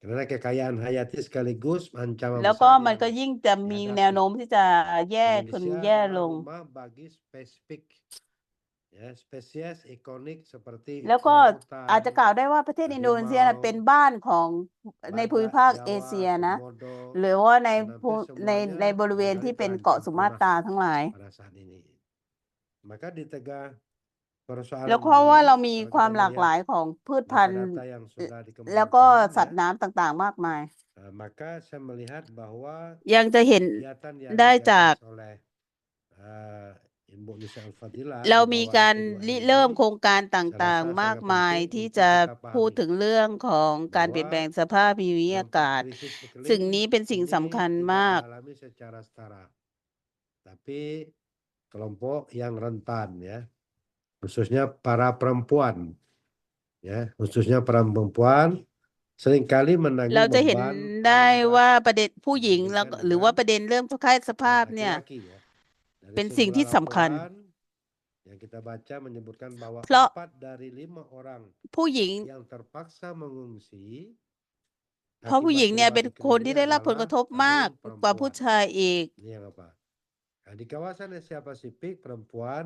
Karena kekayaan hayati sekaligus ancaman แล้วก็ besar มันก็ yang ยิ่งจะมีแนวโน้มที่จะแย่ขึ้น Indonesia แย่ล adalah ง rumah bagi spesifik ya, spesies ikonik seperti แล้วก็ orangutan, อาจจะกล่าวได้ว่าประเทศอินโดนีเซีย harimau, เป็นบ้านของในภูมิภาค badak, เอ Jawa, เชียนะ komodo, หรือว่าใน dan ภู hampir ใน semuanya บริเวณที่ barangkali เป็นเกาะ terancam สุมาต punah รา ทั้งหลาย pada saat ini. Maka di tengah persoalan แล้วเพราะว่า ini, เรามี kalau ความ kita หลากหลาย melihat ของพืชพันธุ์ data-data yang sudah แล้วก็ dikemukakan สัตว์ ya, น้ำต่างๆ มากมาย maka saya melihat bahwa ยังจะเห็น kegiatan yang ได้จาก digagas oleh Ibu Nisa Ulfadila เรา di มี bawah การ IP2M เริ่ม ini โครงการต saya ่าง rasa ๆ มาก sangat มาย penting ที่ untuk จะ kita พูด pahami ถึงเรื่องของการเปลี่ยนแปลง bahwa สภาพภูมิอา dampak กาศ krisis สิ่ง iklim นี้เป็นสิ่ง ini สำคัญ tidak มาก dialami secara setara, tapi kelompok yang rentan ya khususnya para perempuan, ya, khususnya para perempuan seringkali เรา menanggung จะเห็น beban ได้ paling berat ว่าประเด็นผู้หญิงแล้ว dibandingkan หรือว่า dengan ประเด็นเรื่องเพศสภาพเนี่ย laki-laki ya. Dari เป็นสิ่งที่ sejumlah สำคัญ laporan yang kita baca menyebutkan bahwa เพราะ 4 dari 5 orang ผู้หญิง yang terpaksa mengungsi เพราะผู้หญิง akibat เนี่ยเป็น perubahan คน iklim ที่ ini ได้รับผลก adalah ระทบมาก kaum กว่าผู้ perempuan. ชายอีก Ini yang apa? Nah, di kawasan Asia Pasifik perempuan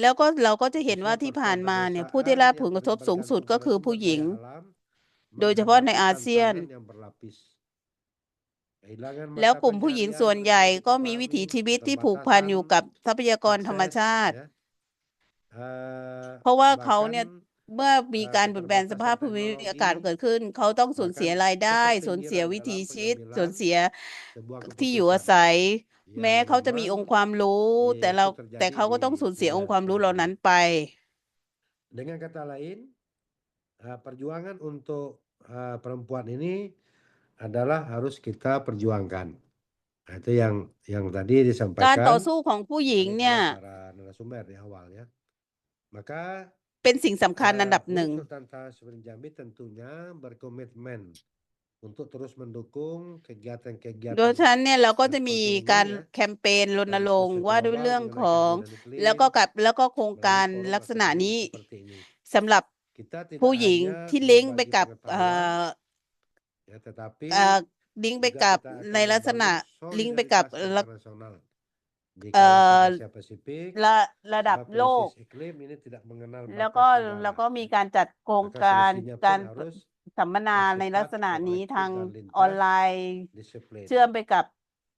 แล้วก็เราก็จะเห็น usia ว่าที่ผ่านมาเนี่ยผู้ pertadedosaan ได้รับผล yang กระทบ tidak สูงสุด bergantung ก็ pada คือผู้ sumber หญิง daya alam โดยเฉพาะใน menghadapi อาเซียน tantangan yang berlapis. Kehilangan แล้ว mata กลุ่มผู้หญิง pencaharian ส่วนใหญ่ mengalami ก็มีวิถี keparahan ชีวิตที่ผูกพันอยู่กับ keterbatasan ทรัพยากรธรรม akses ชาติ ya. เพราะว่าเขาเนี่ย bahkan เมื่อมีการเปลี่ยนแปลงสภาพภูมิอากาศเกิดขึ้น เขาต้องสูญเสียรายได้ สูญเสียวิถีชีวิต สูญเสีย sebuah ที่อยู่อา keputusan ศัย แม้ yang เขาจะมีอง memang ค์ความรู้ แต่ itu แต่ terjadi เขาก็ต้อง di สูญเสียอง dunia ค์ความรู้เหล่า sekarang นั้น ini. ไป Dengan kata lain, perjuangan untuk perempuan ini adalah harus kita perjuangkan. Nah, itu yang tadi การต่อ disampaikan สู้ของผู้หญิง oleh เนี่ย para narasumber di awal ya. Maka เป็นสิ่งสำคัญอันดับหนึ่ง HUN Sultan Tangsel Jambi tentunya berkomitmen untuk terus mendukung โด kegiatan-kegiatan ยฉะนั้นเนี่ยเราก็จะมี seperti ini การ ya. แคมเปญรณ Dan รงค์ diskusi ว่าด้วย global เรื่อง mengenai ของ keadilan แล้ว iklim ก็โครงการ melalui ลักษ forum ณะ akademik นี้ seperti ini. สำหรับ Kita tidak ผู้หญิง hanya ที่ลิงก์ไป berbagi กับ pengetahuan ya, tetapi ลิงก์ไป juga กับ kita akan ในลักษณะ membangun ลิงก์ไปกับ solidaritas internasional di เอ่อ kawasan Asia Pasifik ระดับ sebab โลก krisis iklim ini tidak mengenal แล้วก็ batas แล้ว negara ก็มี ya. การจัดโครง Maka การ solusinya กา pun ร harus สัมมนาในลักษ bersifat ณะนี้ kolektif ทาง dan ออน lintas ไลน์ disiplin. เชื่อมไปกับ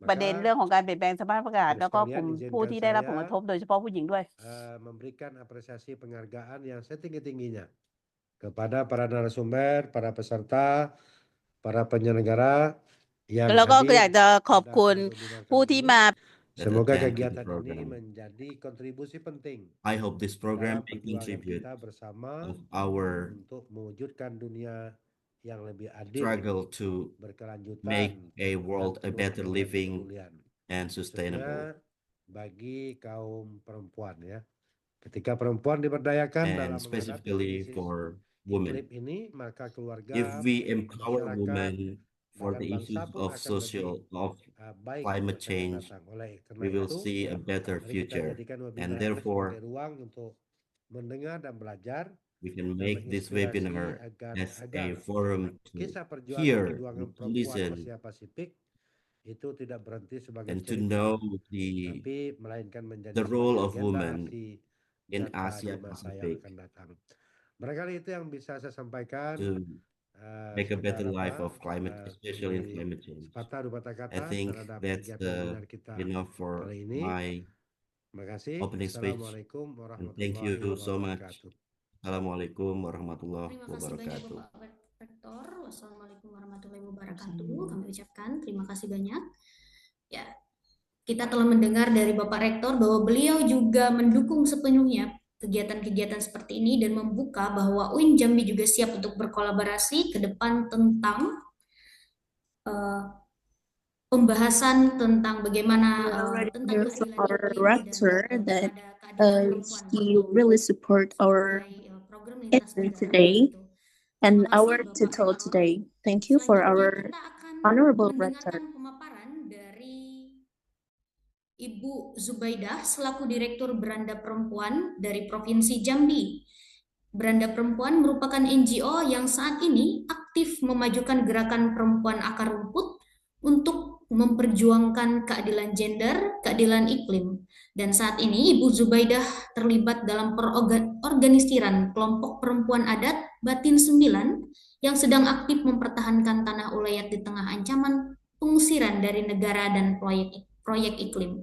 ประเด็น Maka เรื่องของการเปลี่ยนแปลงสภาพอากาศ Saudara แล้วก็กลุ่ม sekalian, ผู้ที่ izinkan ได้รับผลก saya ระทบโดยเฉพาะผู้หญิงด้วย memberikan apresiasi penghargaan yang setinggi-tingginya kepada para narasumber, para peserta, para penyelenggara yang แล้วก็ hadir อยากจะขอบ pada คุณ webinar ผู้ kali ที่ ini. มา that Semoga attend to the kegiatan ini program. menjadi kontribusi penting I hope this program dalam may perjuangan contribute kita bersama of our untuk mewujudkan dunia yang lebih adil, struggle to berkelanjutan, make a dan world a penuh better dengan living kepedulian. and sustainable. Khususnya bagi kaum perempuan ya. Ketika perempuan diberdayakan dalam And menghadapi specifically krisis for iklim women. ini, maka keluarga, If we empower masyarakat, women for bahkan the bangsa issues pun of akan social lebih of baik di climate masa yang change, datang. Oleh karena we will itu, see a better mari kita future, jadikan and webinar ini therefore sebagai ruang untuk mendengar dan belajar we can dan make this menginspirasi webinar as a agar forum to kisah perjuangan hear perjuangan and to perempuan listen Asia Pasifik itu tidak berhenti sebagai and to cerita, know tapi melainkan menjadi the role sebagai of agenda women aksi in nyata Asia di masa yang Pacific akan datang. Barangkali itu yang bisa saya sampaikan. to make a better Sekedar life of climate, especially in di climate change. sepatah dua patah I kata think terhadap that's kegiatan webinar kita enough for kali ini. my Terima kasih. opening speech. Assalamualaikum And thank warahmatullahi you so much. wabarakatuh. Assalamualaikum warahmatullahi Terima kasih banyak wabarakatuh. Bapak Rektor. Wassalamualaikum warahmatullahi wabarakatuh. Kami ucapkan terima kasih banyak. Ya, kita telah mendengar dari Bapak Rektor bahwa beliau juga mendukung sepenuhnya kegiatan-kegiatan seperti ini dan membuka bahwa UIN Jambi juga siap untuk berkolaborasi ke depan tentang pembahasan tentang bagaimana tentang Hear from keadilan our iklim rector dan that pada keadilan perempuan he really support our sebagai program lintas event negara today begitu. and Terima kasih our Bapak tutorial Rektor. today. Thank you for Selanjutnya our kita akan honorable rector. mendengarkan pemaparan dari Ibu Zubaidah selaku Direktur Beranda Perempuan dari Provinsi Jambi. Beranda Perempuan merupakan NGO yang saat ini aktif memajukan gerakan perempuan akar rumput untuk memperjuangkan keadilan gender, keadilan iklim. Dan saat ini Ibu Zubaidah terlibat dalam perorganisiran kelompok perempuan adat Batin 9 yang sedang aktif mempertahankan tanah ulayat di tengah ancaman pengusiran dari negara dan proyek iklim.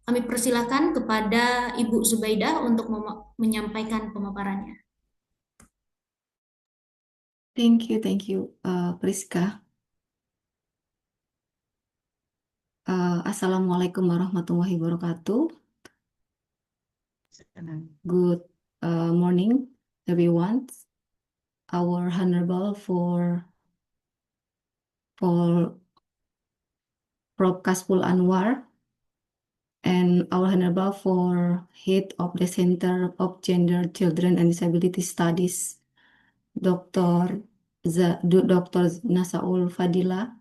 Kami persilakan kepada Ibu Zubaidah untuk menyampaikan pemaparannya. Thank you, Priska. Assalamualaikum warahmatullahi wabarakatuh. Good morning, everyone. Our honorable for Prof. Kasful Anwar and our Honorable for Head of the Center of Gender, Children, and Disability Studies, Dr. Dr. Nasaul Fadila,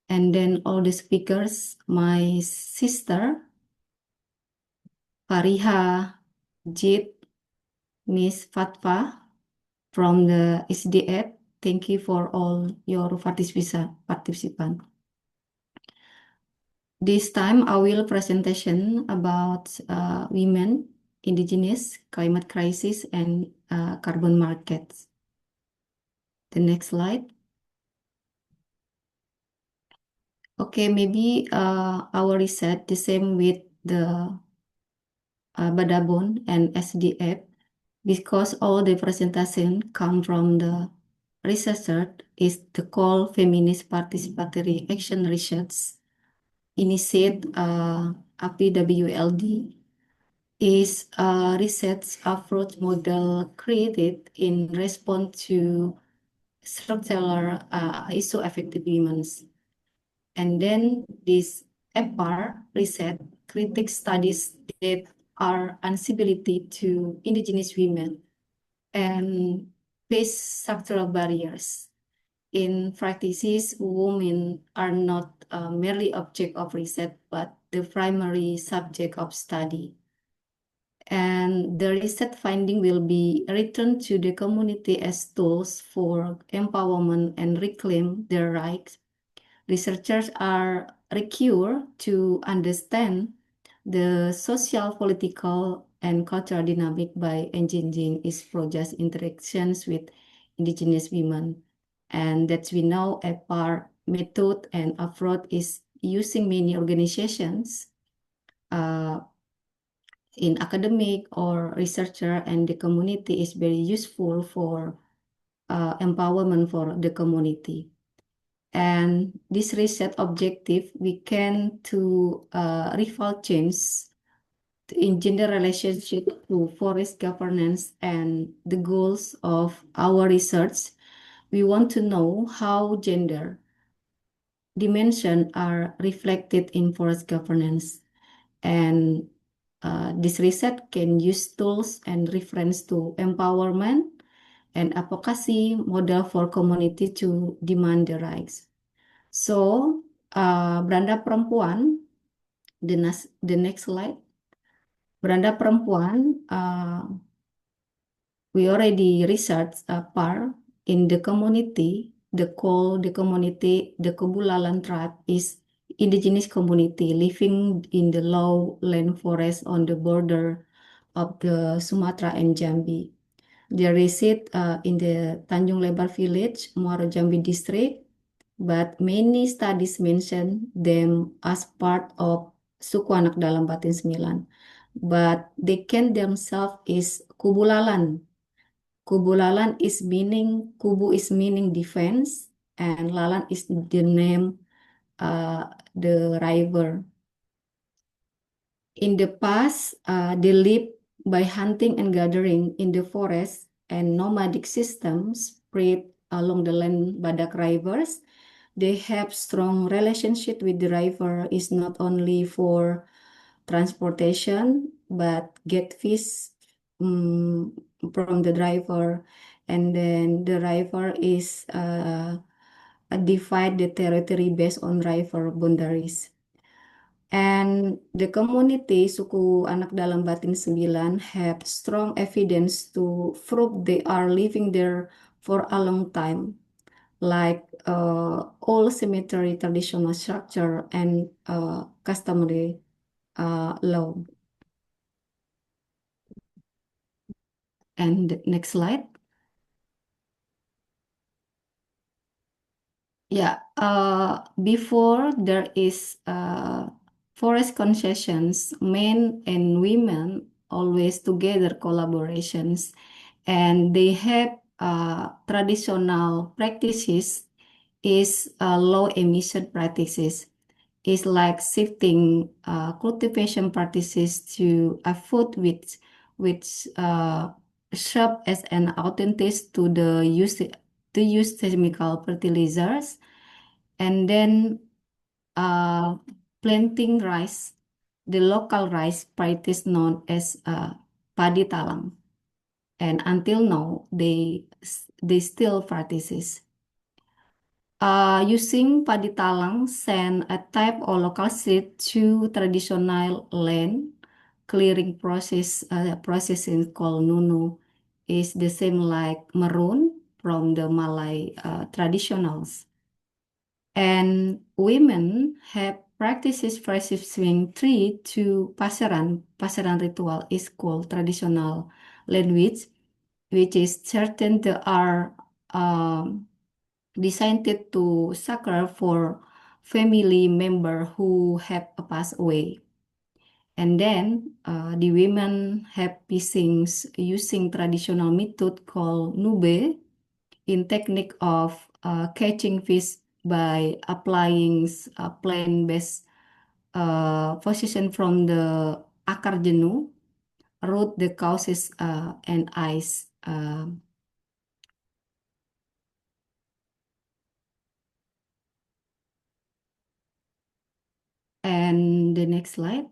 and then all the speakers, my sister, Fariha Jit, Miss Fatfa from the SDF. Thank you for all your participant. This time I will presentation about women, indigenous, climate crisis, and carbon markets. The next slide. Okay, maybe our research the same with the Badabon and SDF because all the presentation come from the researcher is the call feminist participatory action research initiate APWLD is a research approach model created in response to structural issue affected women. And then this EPAR research critics studies that are accessibility to indigenous women and face structural barriers. In practices, women are not merely object of research, but the primary subject of study. And the research finding will be returned to the community as tools for empowerment and reclaim their rights. Researchers are required to understand the social, political, and cultural dynamic by engaging its project interactions with indigenous women. And that we know EPAR method and approach is using many organizations in academic or researcher, and the community is very useful for empowerment for the community. And this research objective we can to rival change in gender relationship to forest governance and the goals of our research. We want to know how gender dimensions are reflected in forest governance, and this research can use tools and reference to empowerment and advocacy model for community to demand the rights. So, Beranda Perempuan, the next slide. Beranda Perempuan, we already researched PAR in the community. The community, the Kebulalan tribe is indigenous community living in the lowland forest on the border of the Sumatra and Jambi. They reside in the Tanjung Lebar village, Muaro Jambi district, but many studies mention them as part of suku anak dalam Batin Sembilan. But they can themselves is Kubulalan. Kubulalan is meaning, Kubu is meaning defense, and Lalan is the name, the river. In the past, they lived by hunting and gathering in the forest, and nomadic systems spread along the land Badak rivers. They have strong relationship with the river is not only for transportation, but get fish from the driver, and then the river is divide the territory based on river boundaries. And the community suku anak dalam Batin Sembilan have strong evidence to prove they are living there for a long time, like all cemetery traditional structure and customary law. And next slide. Yeah, before there is forest concessions, men and women always together collaborations, and they have traditional practices is low emission practices. Is like shifting cultivation practices to a food which serve as an alternative to the use chemical fertilizers, and then planting rice the local rice varieties known as padi talang. And until now, they still practices. Using padi talang send a type of local seed to traditional land clearing processing called nunu is the same like maroon from the Malay traditionals. And women have practices swing tree to pasaran. Pasaran ritual is called traditional language, which is certain they are designed to succor for family member who have passed away. And then the women have fishings using traditional method called nube in technique of catching fish by applying a plant-based position from the akar jenuh, root the causes and ice. And the next slide.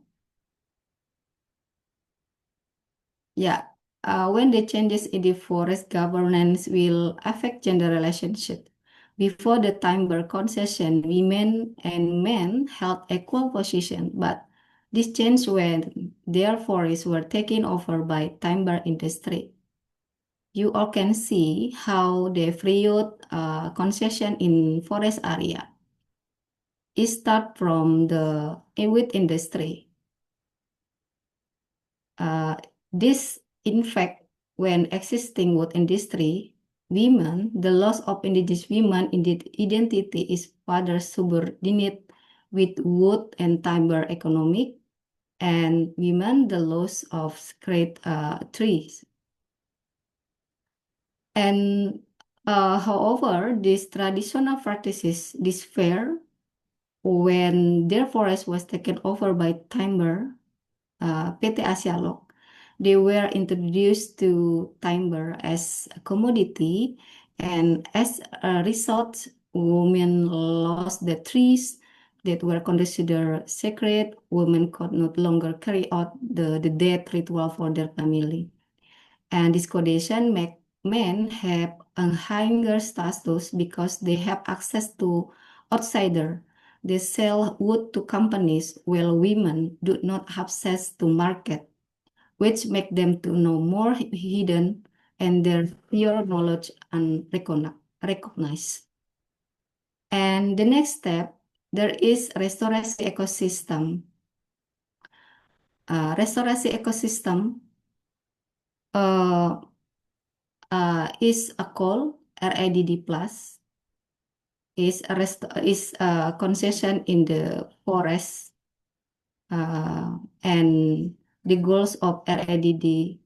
Yeah, when the changes in the forest governance will affect gender relationship. Before the timber concession, women and men held equal position, but this changed when their forests were taken over by timber industry. You all can see how the free use concession in forest area. It start from the wood industry. This, in fact, when existing wood industry, women, the loss of indigenous women identity is further subordinate with wood and timber economic, and women, the loss of great trees. And however, these traditional practices disappear when their forest was taken over by timber, PT Asialog. They were introduced to timber as a commodity, and as a result, women lost the trees that were considered sacred. Women could no longer carry out the death ritual for their family. And this condition make men have a higher status because they have access to outsider. They sell wood to companies while women do not have access to market, which make them to know more hidden and their pure knowledge and recognized. And the next step, there is restorasi ecosystem. Restorasi ecosystem is a call RADD plus is a concession in the forest, and the goals of RADD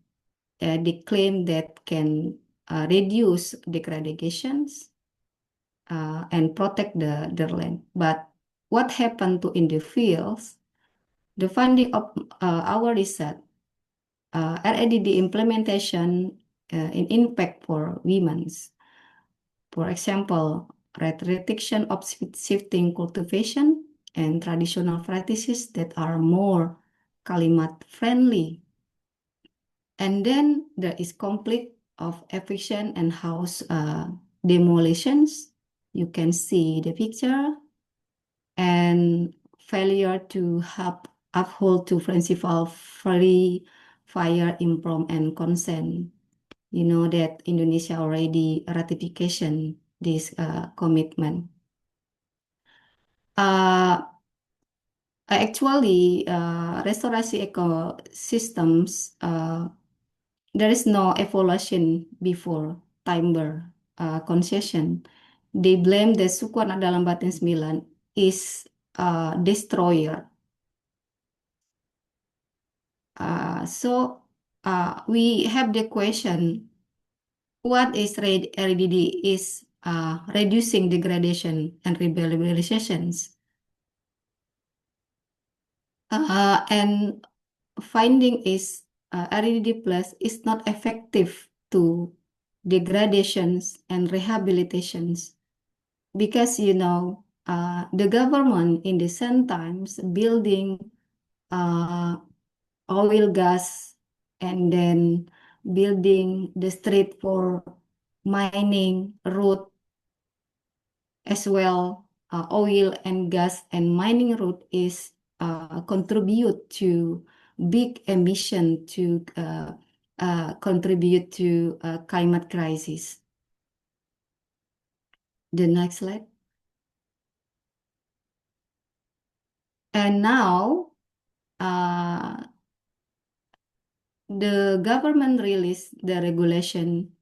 they claim that can reduce degradations and protect the land. But what happened to in the fields? The finding of our research, RADD implementation in impact for women's. For example, restriction of shifting cultivation and traditional practices that are more kalimat friendly. And then there is conflict of eviction and house demolitions. You can see the picture, and failure to uphold to principle free, fire, inform, and consent. You know that Indonesia already ratification this commitment. Actually, restorasi ecosystems, there is no evaluation before timber concession. They blame the suku anak dalam Batin 9 is destroyer. So we have the question, what is RADD is reducing degradation and rehabilitations. And finding is RADD plus is not effective to degradations and rehabilitations because, you know, the government in the same times building oil, gas, and then building the street for mining route as well. Oil and gas and mining route is contribute to big emission to contribute to climate crisis. The next slide. And now, the government released the regulation,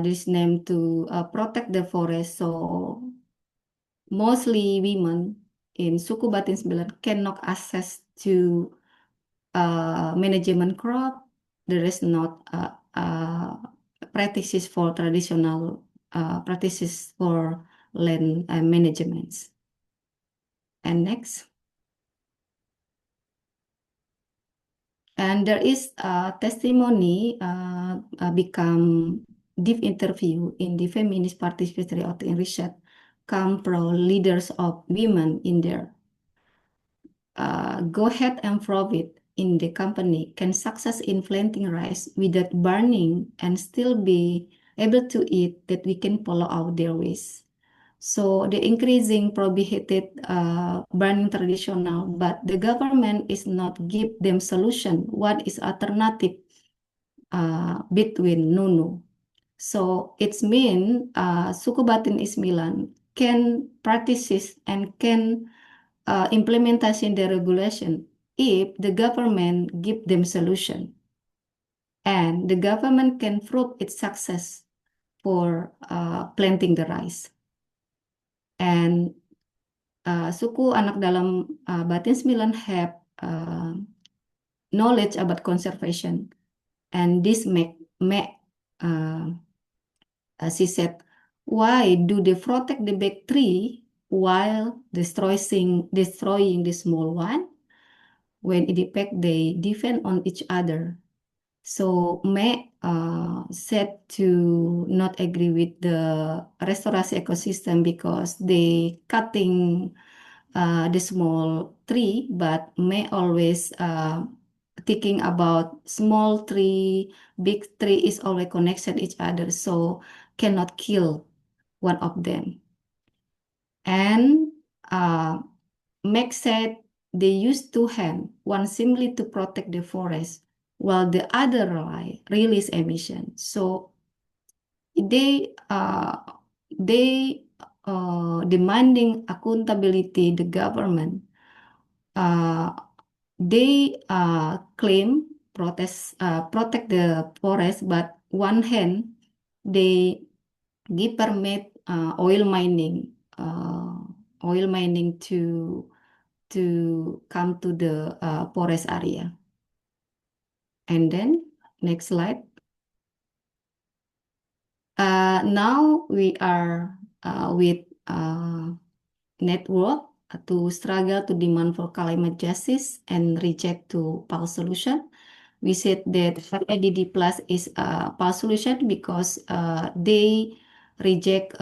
this name to protect the forest. So mostly women in Suku Batin 9 cannot access to management crop. There is not practices for traditional practices for land management. And next. And there is a testimony become deep interview in the feminist participatory in research come from leaders of women in there. Go ahead and prove it in the company can success in planting rice without burning and still be able to eat that we can follow out their ways. So the increasing prohibited burning traditional, but the government is not give them solution. What is alternative between Nunu? So it's mean Suku Batin 9 can practices and can implementation the regulation if the government give them solution, and the government can prove its success for planting the rice. And suku anak dalam Batin 9 have knowledge about conservation, and this make she said, why do they protect the big tree while destroying the small one? When in fact they defend on each other. So May said to not agree with the restorasi ecosystem because they cutting the small tree, but May always thinking about small tree, big tree is always connected each other, so cannot kill one of them. And Meg said they used two hands, one simply to protect the forest, while the other release emission. So they demanding accountability the government. They claim protect the forest, but one hand they give permit oil mining to come to the forest area. And then next slide. Now we are with network to struggle to demand for climate justice and reject to PAL solution. We said that ADD Plus is a PAL solution because they reject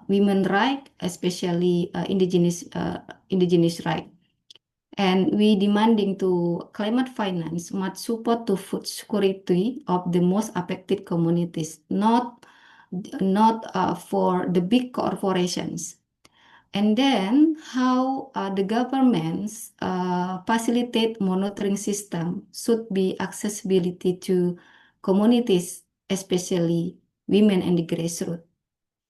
women right, especially indigenous right. And we demanding to climate finance much support to food security of the most affected communities, not for the big corporations. And then how the governments facilitate monitoring system should be accessibility to communities, especially women and the grassroots.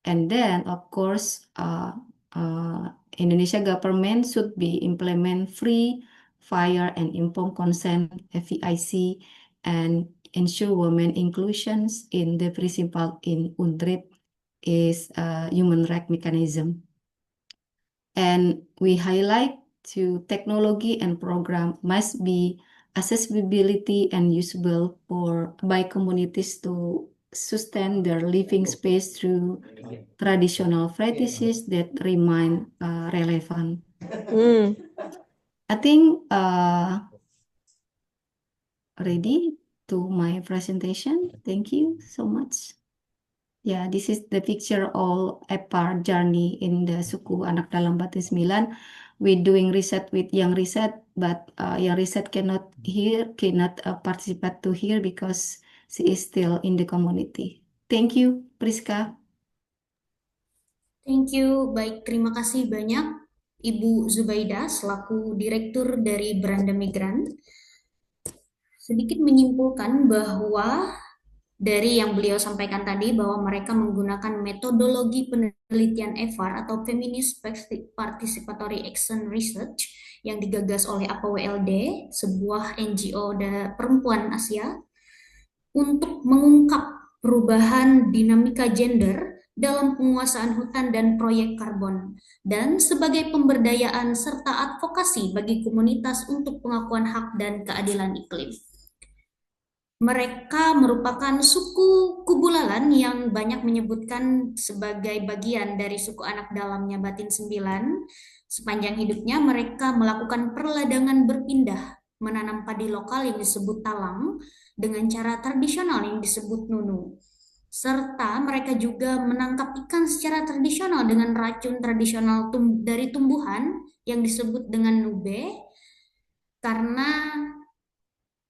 And then of course Indonesia government should be implement free, fair, and informed consent (FEIC) and ensure women inclusions in the principle in UNDRIP is a human right mechanism. And we highlight to technology and program must be accessibility and usable by communities to sustain their living space through traditional practices that remain relevant. I think ready to my presentation. Thank you so much. Yeah, this is the picture all apart journey in the suku anak dalam Batin 9. we're doing research with Young Reset, but Young Reset cannot participate to here because she is still in the community. Thank you, Priska. Thank you. Baik, terima kasih banyak Ibu Zubaida selaku Direktur dari Beranda Migran. Sedikit menyimpulkan bahwa dari yang beliau sampaikan tadi bahwa mereka menggunakan metodologi penelitian EVAR atau Feminist Participatory Action Research yang digagas oleh APWLD, sebuah NGO perempuan Asia, untuk mengungkap perubahan dinamika gender dalam penguasaan hutan dan proyek karbon, dan sebagai pemberdayaan serta advokasi bagi komunitas untuk pengakuan hak dan keadilan iklim. Mereka merupakan suku Kubulalan yang banyak menyebutkan sebagai bagian dari suku anak dalamnya Batin 9. Sepanjang hidupnya mereka melakukan perladangan berpindah, menanam padi lokal yang disebut talang dengan cara tradisional yang disebut nunu. Serta mereka juga menangkap ikan secara tradisional dengan racun tradisional dari tumbuhan yang disebut dengan nube,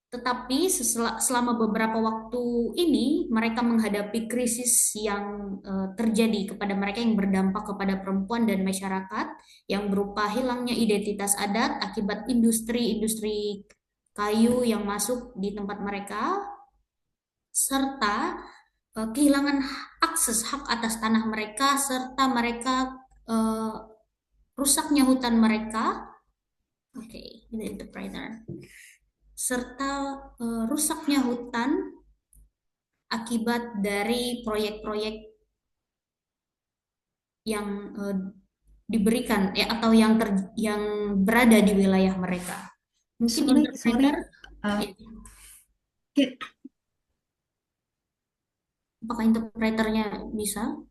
tetapi selama beberapa waktu ini mereka menghadapi krisis yang terjadi kepada mereka yang berdampak kepada perempuan dan masyarakat yang berupa hilangnya identitas adat akibat industri kayu yang masuk di tempat mereka, serta kehilangan akses hak atas tanah mereka, serta mereka rusaknya hutan mereka. Oke, the interpreter. Serta rusaknya hutan akibat dari proyek-proyek yang diberikan atau yang berada di wilayah mereka. Mungkin interpreter, apakah interpreternya bisa?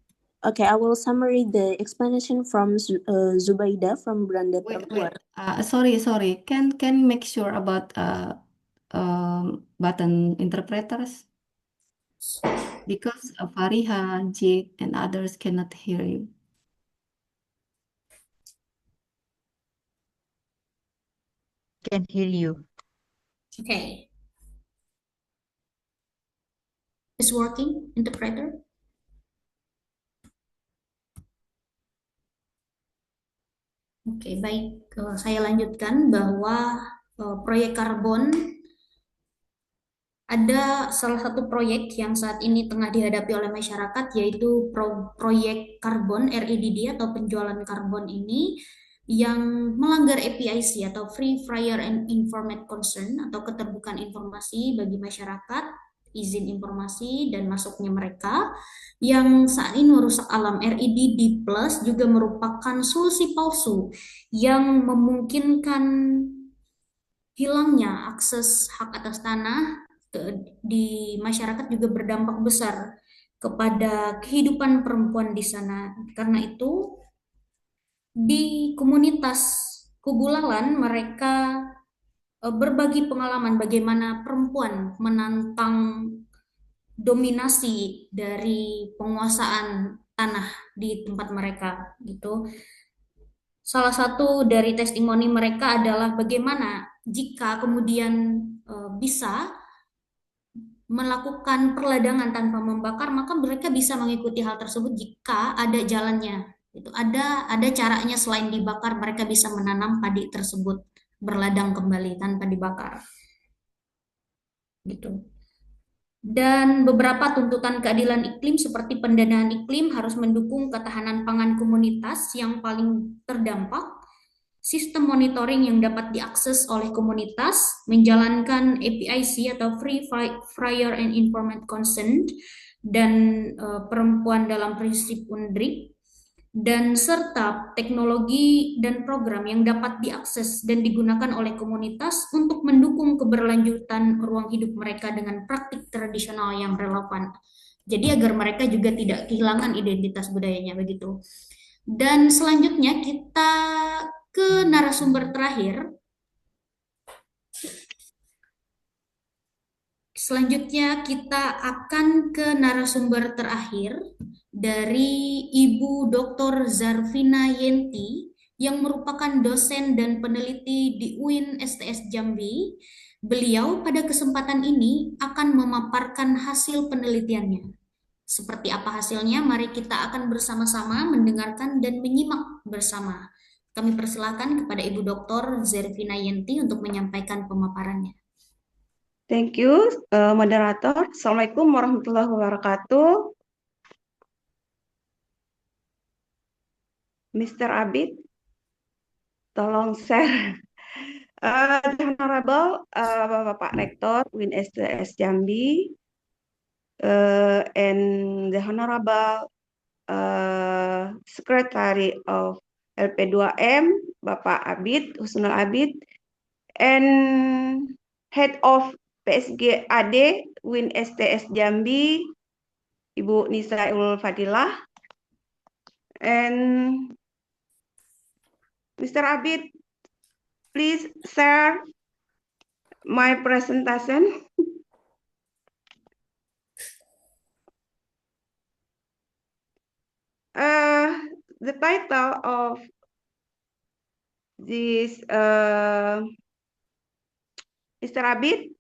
Okay, I will summary the explanation from Zubaida from Beranda Perempuan. Sorry. Can make sure about button interpreters because Fariha, Jake, and others cannot hear you. Can hear you. Okay. Is working, interpreter? Oke, baik. Saya lanjutkan bahwa proyek karbon ada salah satu proyek yang saat ini tengah dihadapi oleh masyarakat, yaitu proyek karbon REDD atau penjualan karbon ini yang melanggar APIC atau Free, Prior, and Informed Consent atau keterbukaan informasi bagi masyarakat, izin informasi dan masuknya mereka, yang saat ini merusak alam. REDD Plus juga merupakan solusi palsu yang memungkinkan hilangnya akses hak atas tanah di masyarakat, juga berdampak besar kepada kehidupan perempuan di sana. Karena itu, di komunitas Kubulalan mereka berbagi pengalaman bagaimana perempuan menantang dominasi dari penguasaan tanah di tempat mereka gitu. Salah satu dari testimoni mereka adalah bagaimana jika kemudian bisa melakukan perladangan tanpa membakar, maka mereka bisa mengikuti hal tersebut jika ada jalannya. Itu ada caranya selain dibakar, mereka bisa menanam padi tersebut, berladang kembali tanpa dibakar. Gitu. Dan beberapa tuntutan keadilan iklim seperti pendanaan iklim harus mendukung ketahanan pangan komunitas yang paling terdampak, sistem monitoring yang dapat diakses oleh komunitas, menjalankan APIC atau Free, Prior, and Informed Consent, dan perempuan dalam prinsip UNDRIP, dan serta teknologi dan program yang dapat diakses dan digunakan oleh komunitas untuk mendukung keberlanjutan ruang hidup mereka dengan praktik tradisional yang relevan. Jadi agar mereka juga tidak kehilangan identitas budayanya begitu. Dan selanjutnya kita ke narasumber terakhir. Selanjutnya kita akan ke narasumber terakhir dari Ibu Dr. Zarfina Yenti yang merupakan dosen dan peneliti di UIN STS Jambi. Beliau pada kesempatan ini akan memaparkan hasil penelitiannya. Seperti apa hasilnya? Mari kita akan bersama-sama mendengarkan dan menyimak bersama. Kami persilakan kepada Ibu Dr. Zervina Yenti untuk menyampaikan pemaparannya. Thank you, moderator. Assalamualaikum warahmatullahi wabarakatuh. Mr. Abid, tolong share. The Honorable Bapak Rektor UIN STS Jambi, and the Honorable Secretary of LP2M, Bapak Abid, Husnul Abid, and Head of PSG AD UIN STS Jambi, Ibu Nisa Ul Fadilah, and Mr. Abid, please share my presentation. The title of this, Mr. Abid,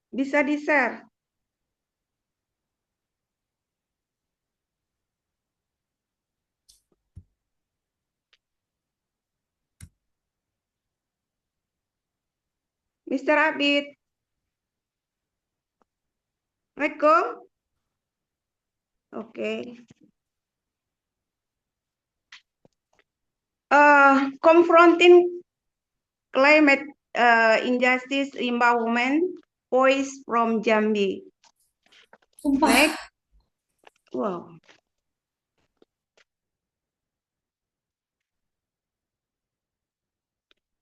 bisa di-share. Mr. Abid. Assalamualaikum. Oke. Confronting climate injustice, Rimba women, voice from Jambi. Next. Wow.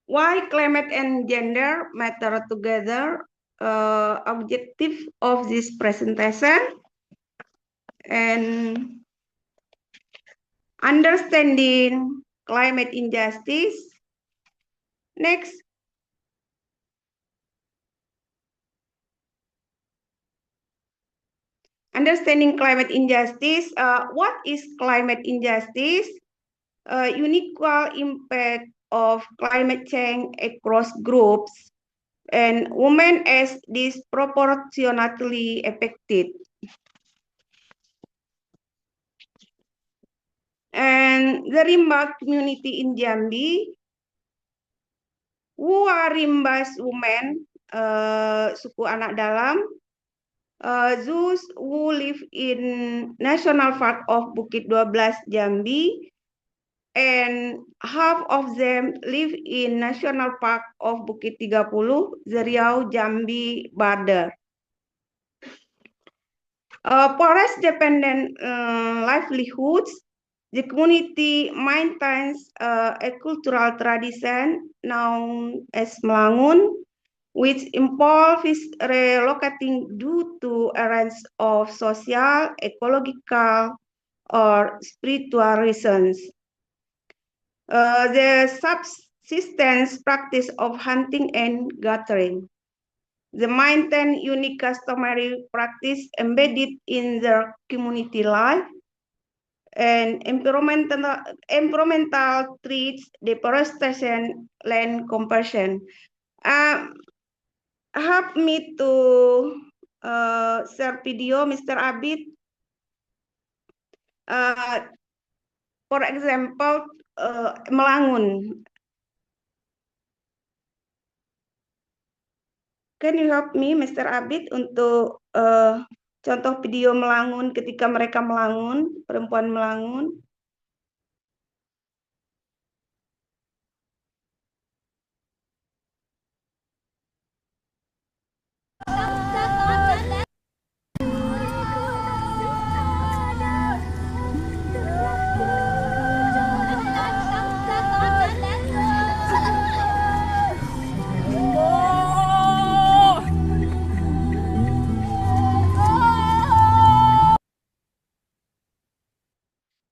Why climate and gender matter together? Objective of this presentation and understanding climate injustice. Next. Understanding climate injustice. What is climate injustice? Unequal impact of climate change across groups and women as disproportionately affected. And the Rimba community in Jambi, who are Rimba's women, suku anak dalam, those who live in National Park of Bukit 12 Jambi, and half of them live in National Park of Bukit 30, the Riau Jambi border. Forest-dependent livelihoods, the community maintains a cultural tradition known as Melangun, which involves relocating due to a range of social, ecological, or spiritual reasons. The subsistence practice of hunting and gathering. The maintain unique customary practice embedded in their community life, and environmental treats, deforestation, land conversion. Help me to share video, Mr. Abid. For example, Melangun. Can you help me, Mr. Abid, untuk contoh video Melangun ketika mereka melangun, perempuan melangun?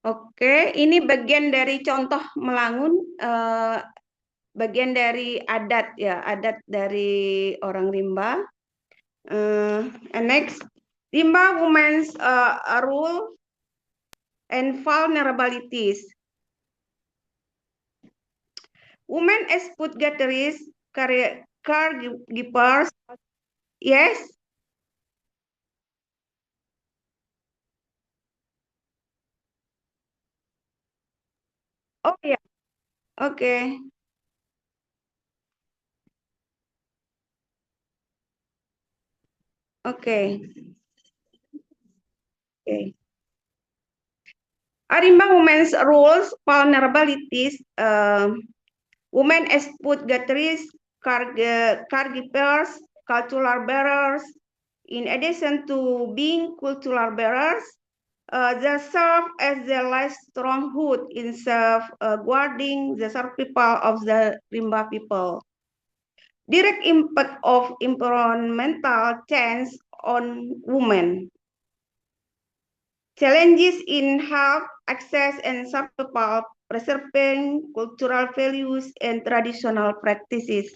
Oke, ini bagian dari contoh Melangun bagian dari adat ya, adat dari orang rimba. And next, Rimba women's role and vulnerabilities. Women as food gatherers, caregivers. Yes. Oh ya, oke. Oke. Oke. Arimba women's roles, vulnerabilities, women as food gatherers, caregivers, cultural bearers. In addition to being cultural bearers, they serve as the last stronghold in guarding the survival of the Rimba people. Direct impact of environmental change on women. Challenges in health, access, and survival, preserving cultural values and traditional practices.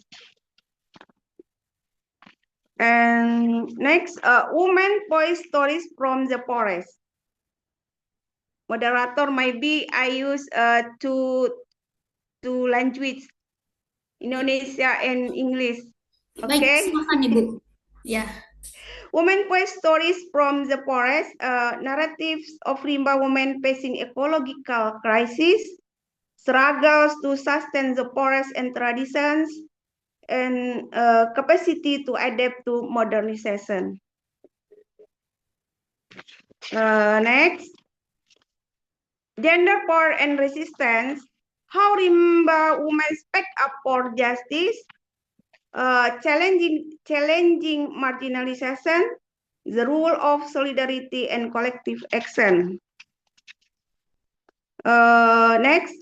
And next, women voice stories from the forest. Moderator, maybe I use two language, Indonesia and English. Baik, Okay. silakan Ibu. Ya. Women voice stories from the forest, narratives of Rimba women facing ecological crisis, struggles to sustain the forest and traditions, and capacity to adapt to modernization. Next, gender power and resistance. How Rimba women speak up for justice, challenging marginalization, the rule of solidarity and collective action. Next,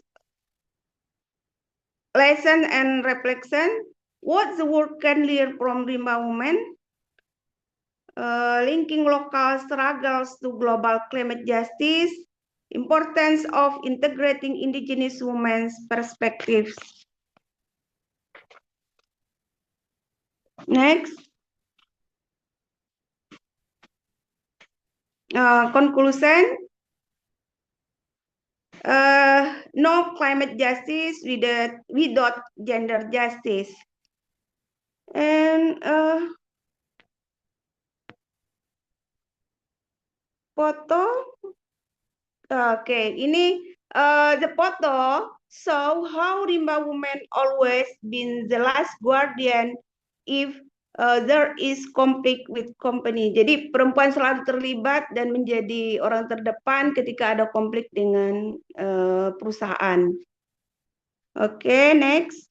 lesson and reflection. What the world can learn from Rimba women? Linking local struggles to global climate justice, importance of integrating indigenous women's perspectives. Next, conclusion. No climate justice without gender justice. And foto. Okay, ini the photo show how Rimba women always been the last guardian if there is conflict with company. Jadi perempuan selalu terlibat dan menjadi orang terdepan ketika ada konflik dengan perusahaan. Okay, next.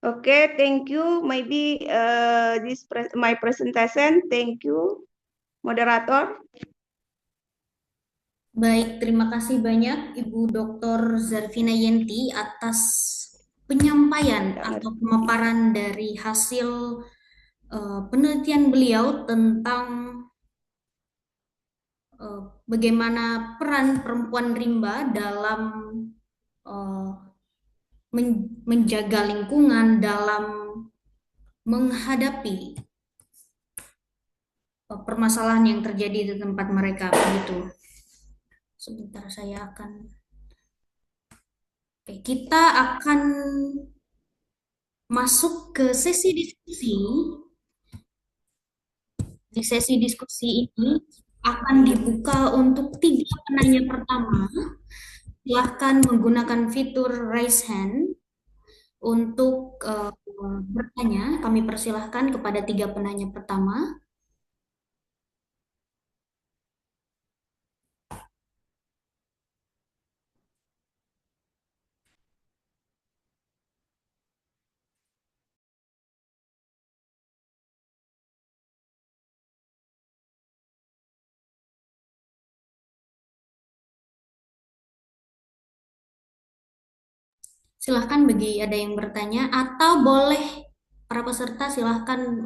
Okay, thank you. Maybe my presentation. Thank you, moderator. Baik, terima kasih banyak Ibu Dr. Zarvina Yenti atas penyampaian atau pemaparan dari hasil penelitian beliau tentang bagaimana peran perempuan rimba dalam menjaga lingkungan, dalam menghadapi permasalahan yang terjadi di tempat mereka begitu. Sebentar saya akan. Oke, kita akan masuk ke sesi diskusi. Di sesi diskusi ini akan dibuka untuk 3 penanya pertama. Silahkan menggunakan fitur raise hand untuk bertanya. Kami persilahkan kepada 3 penanya pertama. Silahkan bagi ada yang bertanya atau boleh para peserta silahkan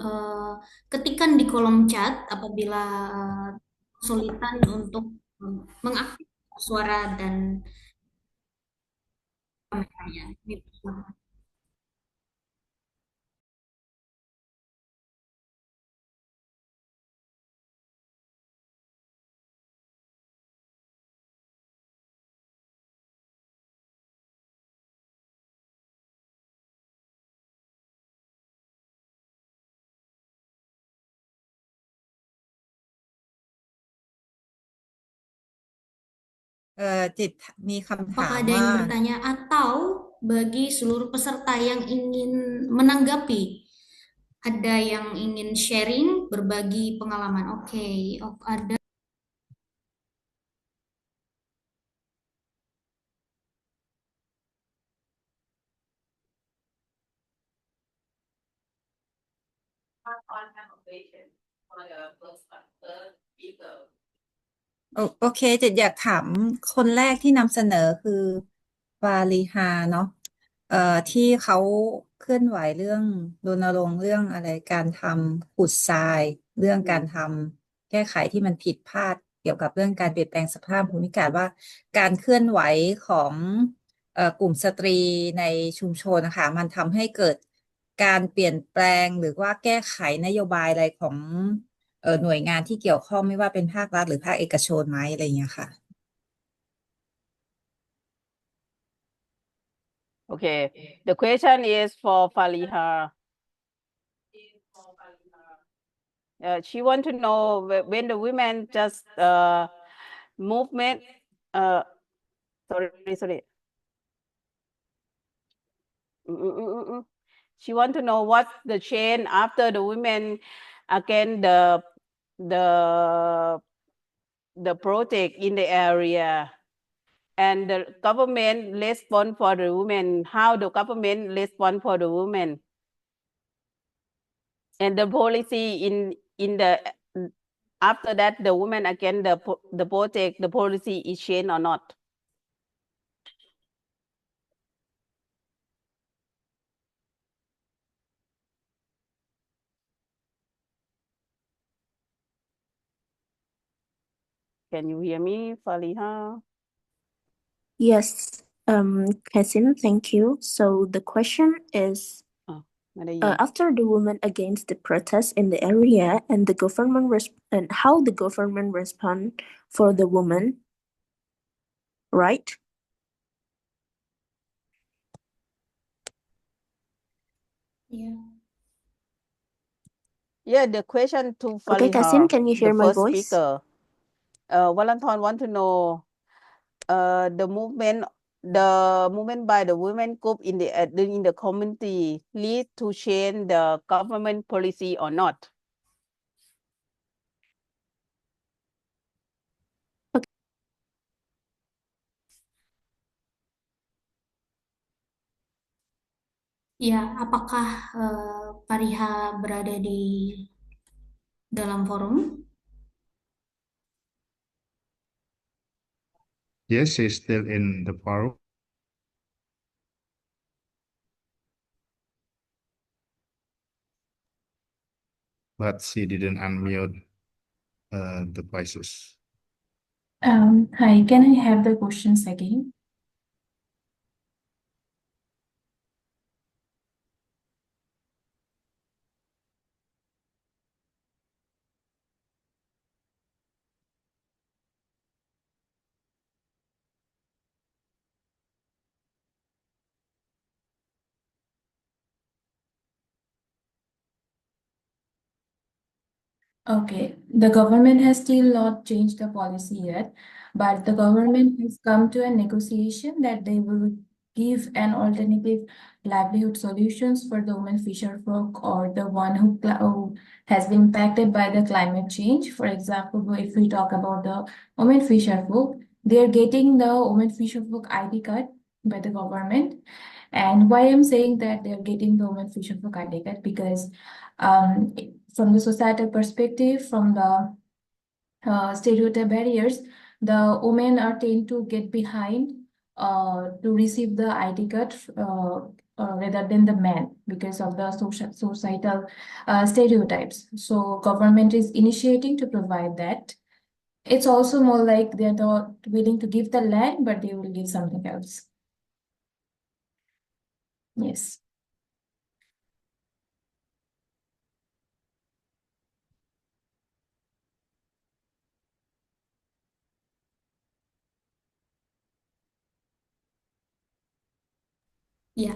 ketikkan di kolom chat apabila kesulitan untuk mengaktifkan suara dan kameranya. Apakah ada yang bertanya atau bagi seluruh peserta yang ingin menanggapi, ada yang ingin sharing, berbagi pengalaman? Oke, ada.โอเคจะอยากถามคนแรกที่นำเสนอคือฟาลีฮาเนาะที่เขาเคลื่อนไหวเรื่องรณรงค์เรื่องอะไรการทำขุดทรายเรื่องการทำแก้ไขที่มันผิดพลาดเกี่ยวกับเรื่องการเปลี่ยนแปลงสภาพภูมิอากาศว่าการเคลื่อนไหวของกลุ่มสตรีในชุมชนนะคะมันทำให้เกิดการเปลี่ยนแปลงหรือว่าแก้ไขนโยบายอะไรของหน่วยงานที่เกี่ยวข้องไม่ว่าเป็นภาครัฐหรือภาคเอกชนไหมอะไรอย่างเงี้ยค่ะ Okay, the question is for Faliha. She want to know when the women just movement. Sorry. She want to know what's the change after the women again the project in the area. And the government respond for the women, how the government respond for the women. And the policy in the, after that, the women again, the project, the policy is changed or not. Can you hear me, Faliha? Yes, Kasim, thank you. So the question is, after the women against the protests in the area and the government and how the government respond for the women, right? Yeah, the question to Faliha, Okay, Kasim, can you hear the my first voice? speaker. Valentin want to know the movement by the women group in the community lead to change the government policy or not. Ya, apakah Fariha berada di dalam forum? Yes, she's still in the forum. But she didn't unmute the voices. Hi, can I have the questions again? Okay, the government has still not changed the policy yet, but the government has come to a negotiation that they will give an alternative livelihood solutions for the women fisher folk or the one who has been impacted by the climate change. For example, if we talk about the women fisher folk, they are getting the women fisher folk ID card by the government. And why I'm saying that they're getting the women fisher folk ID card because from the societal perspective, from the stereotype barriers, the women are tend to get behind to receive the ID card rather than the men because of the societal stereotypes. So government is initiating to provide that. It's also more like they're not willing to give the land, but they will give something else. Yes. Ya,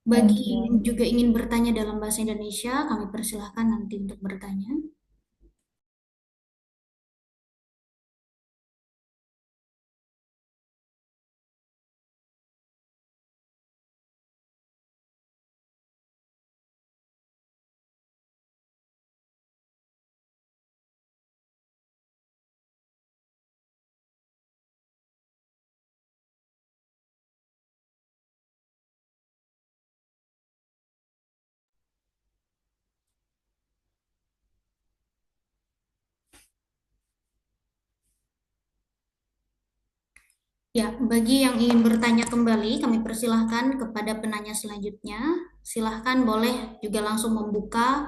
bagi yang juga ingin bertanya dalam bahasa Indonesia, kami persilahkan nanti untuk bertanya. Ya, bagi yang ingin bertanya kembali, kami persilahkan kepada penanya selanjutnya. Silahkan boleh juga langsung membuka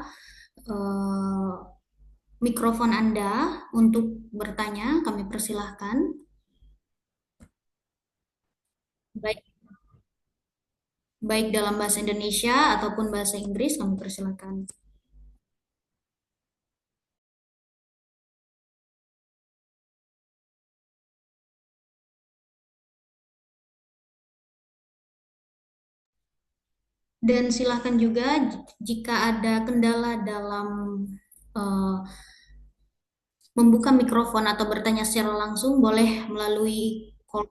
mikrofon Anda untuk bertanya. Kami persilahkan. Baik dalam bahasa Indonesia ataupun bahasa Inggris, kami persilahkan. Dan silakan juga jika ada kendala dalam membuka mikrofon atau bertanya secara langsung, boleh melalui call.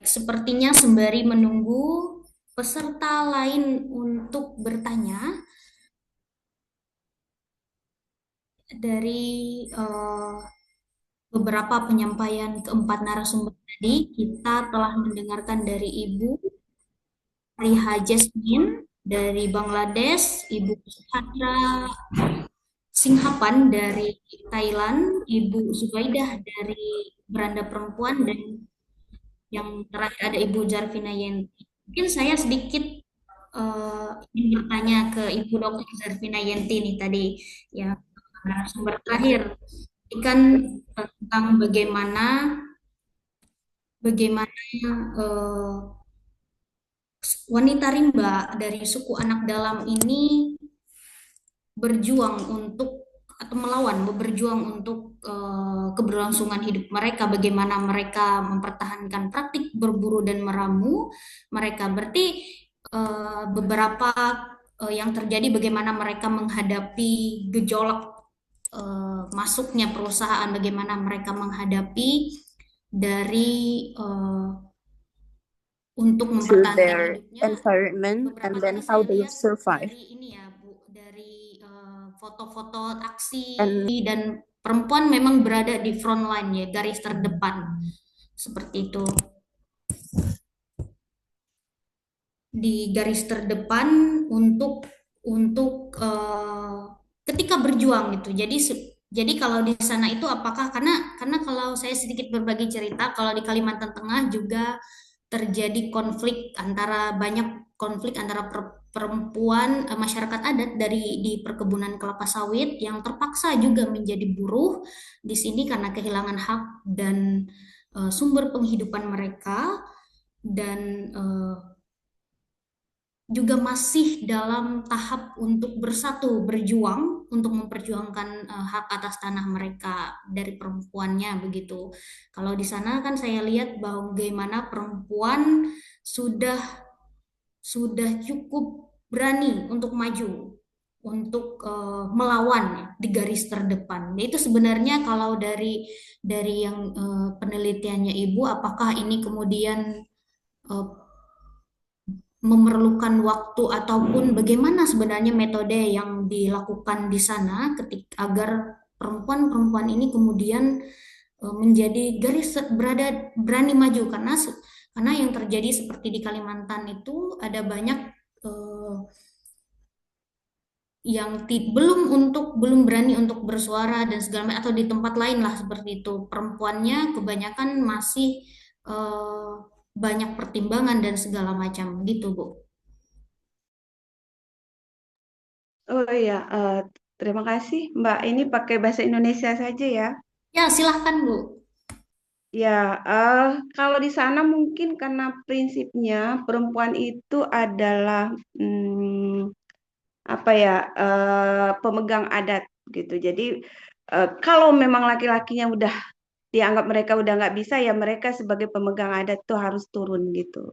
Sepertinya sembari menunggu peserta lain untuk bertanya, dari beberapa penyampaian keempat narasumber tadi, kita telah mendengarkan dari Ibu Riha Jasmine dari Bangladesh, Ibu Suhadra Singhapan dari Thailand, Ibu Zubaidah dari Beranda Perempuan, dan yang terakhir ada Ibu Zarvina Yenti. Mungkin saya sedikit ingin bertanya ke Ibu Dr. Zarvina Yenti nih tadi, ya narasumber terakhir, ini kan tentang bagaimana wanita rimba dari suku anak dalam ini berjuang untuk atau berjuang untuk keberlangsungan hidup mereka, bagaimana mereka mempertahankan praktik berburu dan meramu mereka. Berarti beberapa yang terjadi, bagaimana mereka menghadapi gejolak masuknya perusahaan, bagaimana mereka menghadapi dari untuk to mempertahankan their hidupnya. environment and then how they survive. Dari ini ya Bu, dari foto-foto aksi And dan perempuan memang berada di front line ya, garis terdepan seperti itu. Di garis terdepan untuk ketika berjuang gitu. Jadi kalau di sana itu apakah karena kalau saya sedikit berbagi cerita, kalau di Kalimantan Tengah juga terjadi banyak konflik antara perempuan masyarakat adat di perkebunan kelapa sawit yang terpaksa juga menjadi buruh di sini karena kehilangan hak dan sumber penghidupan mereka, dan juga masih dalam tahap untuk bersatu berjuang untuk memperjuangkan hak atas tanah mereka dari perempuannya begitu. Kalau di sana kan saya lihat bahwa bagaimana perempuan sudah cukup berani untuk maju, untuk melawan ya, di garis terdepan. Itu sebenarnya kalau dari yang penelitiannya Ibu, apakah ini kemudian memerlukan waktu ataupun bagaimana sebenarnya metode yang dilakukan di sana ketika agar perempuan-perempuan ini kemudian menjadi berani maju karena yang terjadi seperti di Kalimantan itu ada banyak yang belum berani untuk bersuara dan segala macam atau di tempat lain lah seperti itu perempuannya kebanyakan masih banyak pertimbangan dan segala macam gitu Bu. Oh iya, terima kasih Mbak. Ini pakai bahasa Indonesia saja ya. Ya silahkan Bu. Ya, kalau di sana mungkin karena prinsipnya perempuan itu adalah apa ya pemegang adat gitu. Jadi kalau memang laki-lakinya udah dianggap mereka udah nggak bisa ya mereka sebagai pemegang adat tuh harus turun gitu.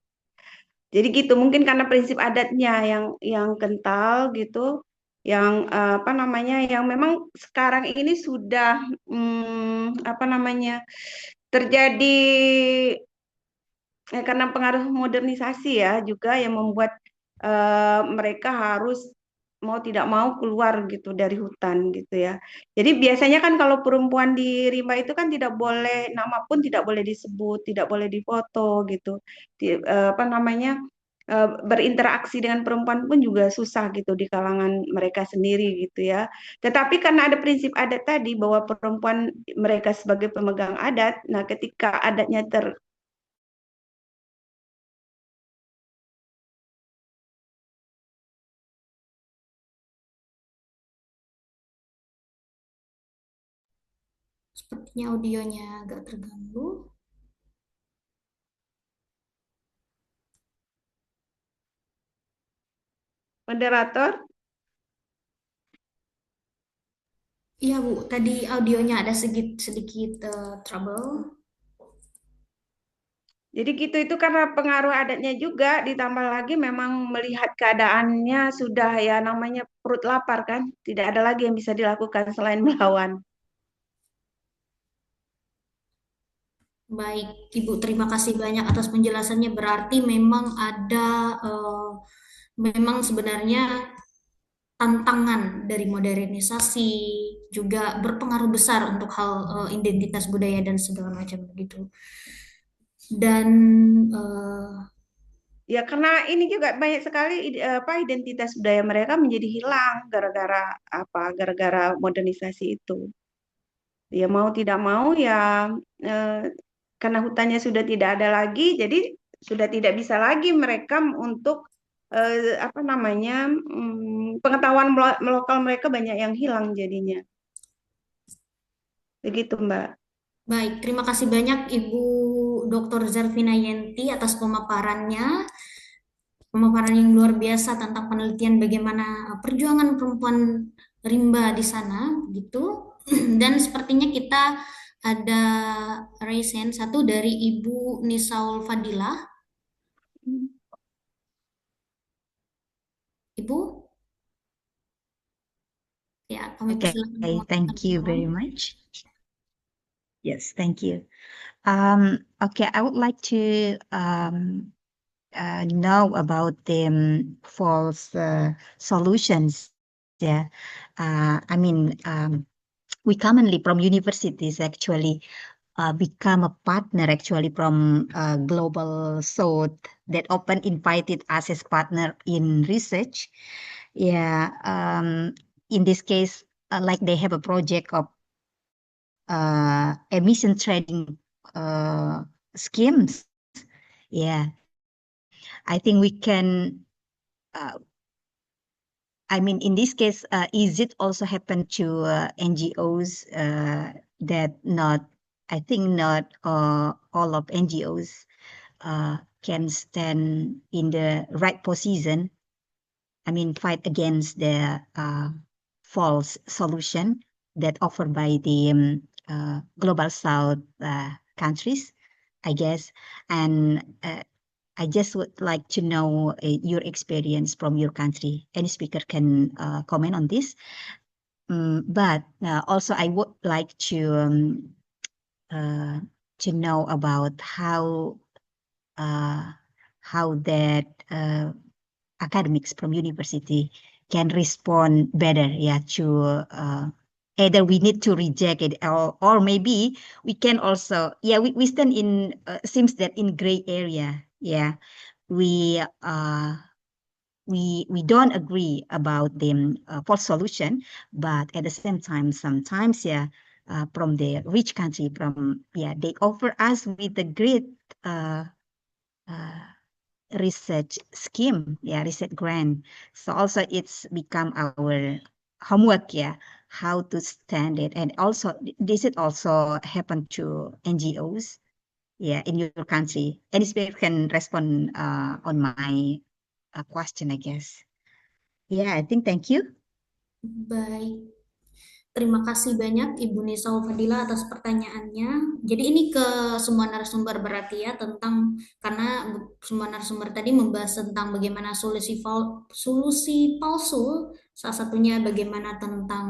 Jadi gitu mungkin karena prinsip adatnya yang kental gitu, yang apa namanya yang memang sekarang ini sudah apa namanya terjadi karena pengaruh modernisasi ya juga yang membuat mereka harus mau tidak mau keluar gitu dari hutan gitu ya. Jadi biasanya kan kalau perempuan di rimba itu kan tidak boleh nama pun tidak boleh disebut, tidak boleh difoto gitu. Apa namanya berinteraksi dengan perempuan pun juga susah gitu di kalangan mereka sendiri gitu ya. Tetapi karena ada prinsip adat tadi bahwa perempuan mereka sebagai pemegang adat, nah ketika adatnya Sepertinya audionya agak terganggu. Moderator? Iya Bu, tadi audionya ada sedikit trouble. Jadi gitu itu karena pengaruh adatnya juga ditambah lagi memang melihat keadaannya sudah ya namanya perut lapar kan, tidak ada lagi yang bisa dilakukan selain melawan. Baik, Ibu, terima kasih banyak atas penjelasannya. Berarti memang ada, memang sebenarnya tantangan dari modernisasi juga berpengaruh besar untuk hal identitas budaya dan segala macam begitu. Dan ya karena ini juga banyak sekali apa identitas budaya mereka menjadi hilang gara-gara apa? Gara-gara modernisasi itu. Ya mau tidak mau ya karena hutannya sudah tidak ada lagi, jadi sudah tidak bisa lagi mereka untuk apa namanya pengetahuan lokal mereka banyak yang hilang jadinya. Begitu Mbak. baik, terima kasih banyak Ibu Dr. Zarvina Yenti atas pemaparan yang luar biasa tentang penelitian bagaimana perjuangan perempuan rimba di sana, gitu. Dan sepertinya kita ada raise hand satu dari Ibu Nisaul Fadilah. Ibu? Ya, kami Okay, persilakan. thank you very much. Yes, thank you. Okay, I would like to know about the false solutions. Yeah, I mean, we commonly from universities actually become a partner actually from Global South that often invited us as partner in research. Yeah, in this case, like they have a project of emission trading schemes. Yeah, I think we can. I mean, in this case, is it also happen to NGOs that not? I think not all of NGOs can stand in the right position. I mean, fight against the false solution that offered by the Global South countries, I guess. And I just would like to know your experience from your country. Any speaker can comment on this. But also I would like to know about how that academics from university can respond better, yeah, to either we need to reject it or maybe we can also, yeah, we stand in seems that in gray area, yeah, we we don't agree about the for solution, but at the same time, sometimes, yeah, from the rich country, from, yeah, they offer us with a great research scheme, yeah, research grant. So also it's become our homework, yeah, how to stand it. And also this it also happen to NGOs, yeah, in your country. And if you can respond on my question, I guess. Yeah, I think thank you. Baik. Terima kasih banyak Ibu Nisa Fadila atas pertanyaannya. Jadi ini ke semua narasumber berarti ya, tentang, karena semua narasumber tadi membahas tentang bagaimana solusi palsu, salah satunya bagaimana tentang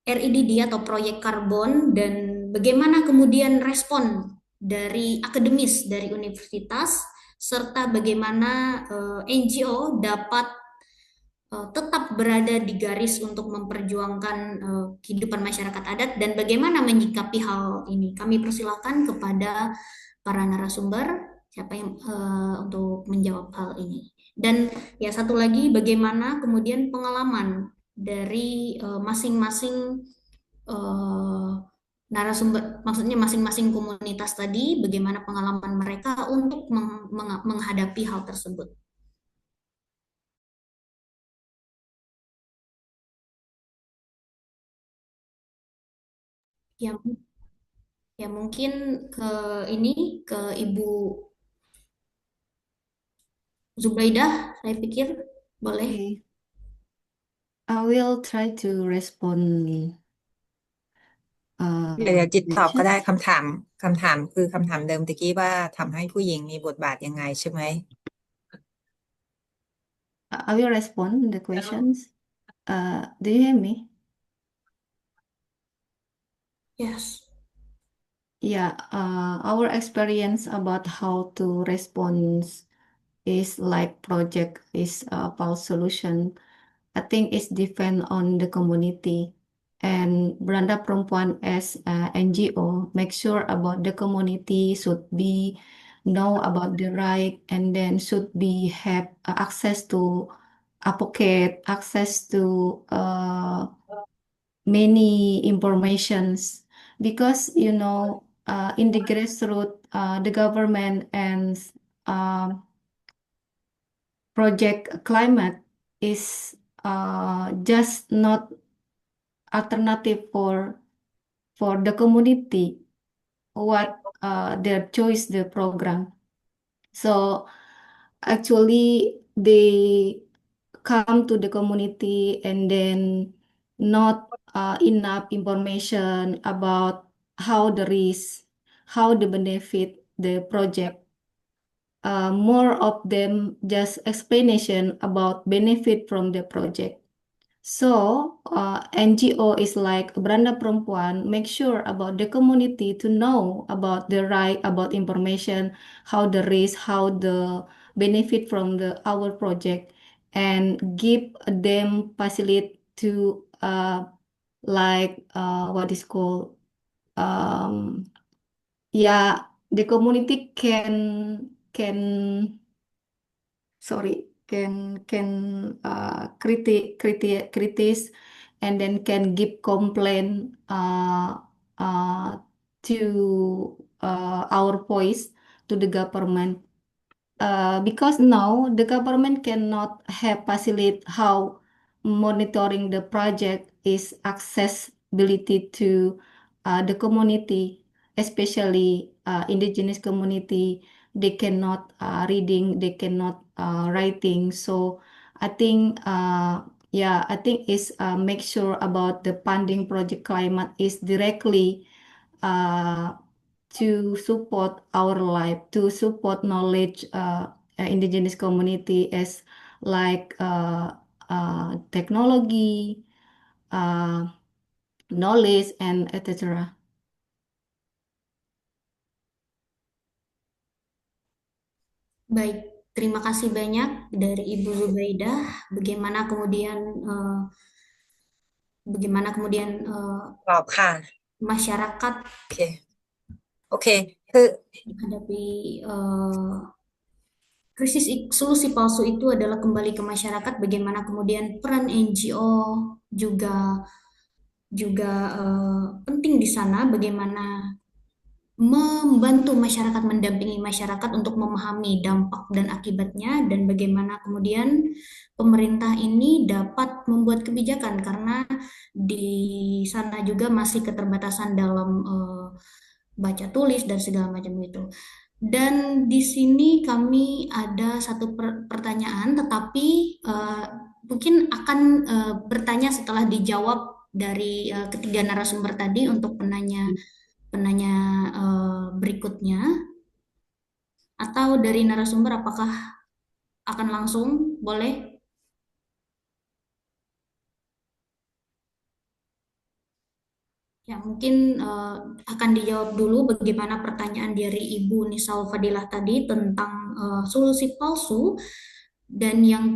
RIDD atau proyek karbon, dan bagaimana kemudian respon dari akademis dari universitas, serta bagaimana NGO dapat tetap berada di garis untuk memperjuangkan kehidupan masyarakat adat, dan bagaimana menyikapi hal ini. Kami persilahkan kepada para narasumber siapa yang untuk menjawab hal ini. Dan ya satu lagi, bagaimana kemudian pengalaman dari masing-masing narasumber, maksudnya masing-masing komunitas tadi, bagaimana pengalaman mereka untuk menghadapi hal tersebut. Ya, ya mungkin ke ini ke Ibu Zubaidah, saya pikir boleh. Okay. I will try to respond เดี๋ยวจิตตอบก็ได้ questions. คำถามคือคำถามเดิมตะกี้ว่าทำให้ผู้หญิงมีบทบาทยังไงใช่ไหม I will respond the questions. Do you hear me? Yes. Yeah, our experience about how to respond is like project is about solution. I think it's depend on the community. And Beranda Perempuan as NGO make sure about the community should be know about the right, and then should be have access to advocate, access to many informations, because in the grassroots the government and project climate is just not alternative for the community what their choice the program. So actually they come to the community and then not enough information about how the risk, how the benefit the project. More of them just explanation about benefit from the project. So NGO is like Beranda Perempuan, make sure about the community to know about the right, about information, how the risk, how the benefit from our project, and give them facility to like what is called yeah, the community can sorry can criticize and then can give complaint to our voice to the government, because now the government cannot have facilitate how monitoring the project is accessibility to the community, especially indigenous community. They cannot reading, they cannot writing. So I think I think is make sure about the funding project climate is directly to support our life, to support knowledge indigenous community as like technology, knowledge, and etc. Baik, terima kasih banyak dari Ibu Zubaidah. Bagaimana kemudian eh, bagaimana kemudian ตอบค่ะ masyarakat โอเค คือ menghadapi krisis solusi palsu itu adalah kembali ke masyarakat. Bagaimana kemudian peran NGO juga juga penting di sana. Bagaimana membantu masyarakat, mendampingi masyarakat untuk memahami dampak dan akibatnya, dan bagaimana kemudian pemerintah ini dapat membuat kebijakan karena di sana juga masih keterbatasan dalam baca tulis dan segala macam itu. Dan di sini kami ada satu pertanyaan, tetapi mungkin akan bertanya setelah dijawab dari ketiga narasumber tadi untuk penanya berikutnya, atau dari narasumber apakah akan langsung boleh? Ya, mungkin akan dijawab dulu bagaimana pertanyaan dari Ibu Nisal Fadilah tadi tentang solusi palsu, dan yang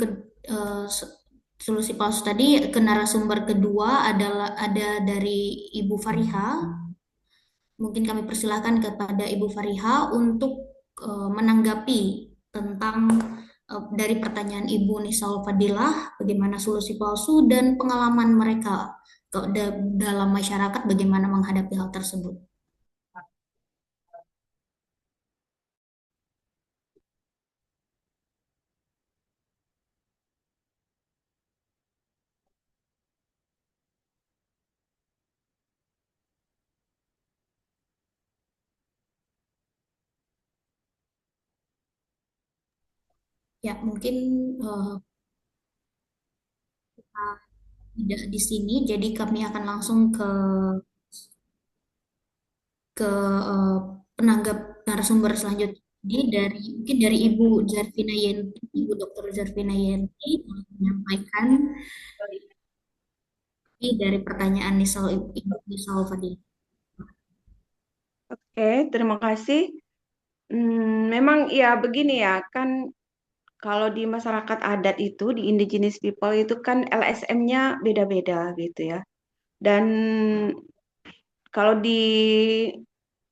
solusi palsu tadi ke narasumber kedua adalah ada dari Ibu Fariha. Mungkin kami persilahkan kepada Ibu Fariha untuk menanggapi tentang dari pertanyaan Ibu Nisal Fadilah, bagaimana solusi palsu dan pengalaman mereka dalam masyarakat bagaimana menghadapi hal tersebut. Ya, mungkin kita tidak di sini, jadi kami akan langsung ke penanggap narasumber selanjutnya. Jadi mungkin dari Ibu Zarvina Yenti, Ibu Dr. Zarvina Yenti menyampaikan dari pertanyaan Ibu Nisal Fadilah. Oke, terima kasih. Memang ya begini ya, kan kalau di masyarakat adat itu, di indigenous people itu kan LSM-nya beda-beda gitu ya. Dan kalau di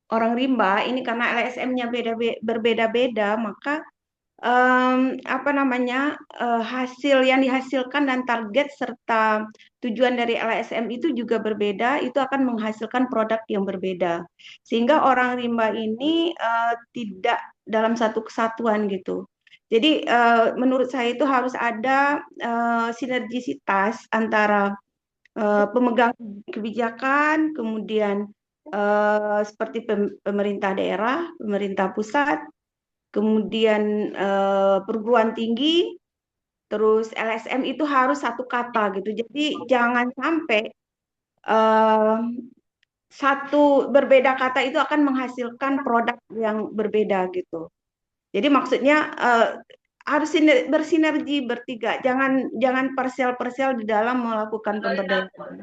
orang rimba ini karena LSM-nya berbeda-beda, maka apa namanya, hasil yang dihasilkan dan target serta tujuan dari LSM itu juga berbeda, itu akan menghasilkan produk yang berbeda. Sehingga orang rimba ini tidak dalam satu kesatuan gitu. Jadi menurut saya itu harus ada sinergisitas antara pemegang kebijakan, kemudian seperti pemerintah daerah, pemerintah pusat, kemudian perguruan tinggi, terus LSM itu harus satu kata gitu. Jadi jangan sampai satu berbeda kata itu akan menghasilkan produk yang berbeda gitu. Jadi maksudnya harus bersinergi bertiga, jangan parsial-parsial di dalam melakukan pemberdayaan.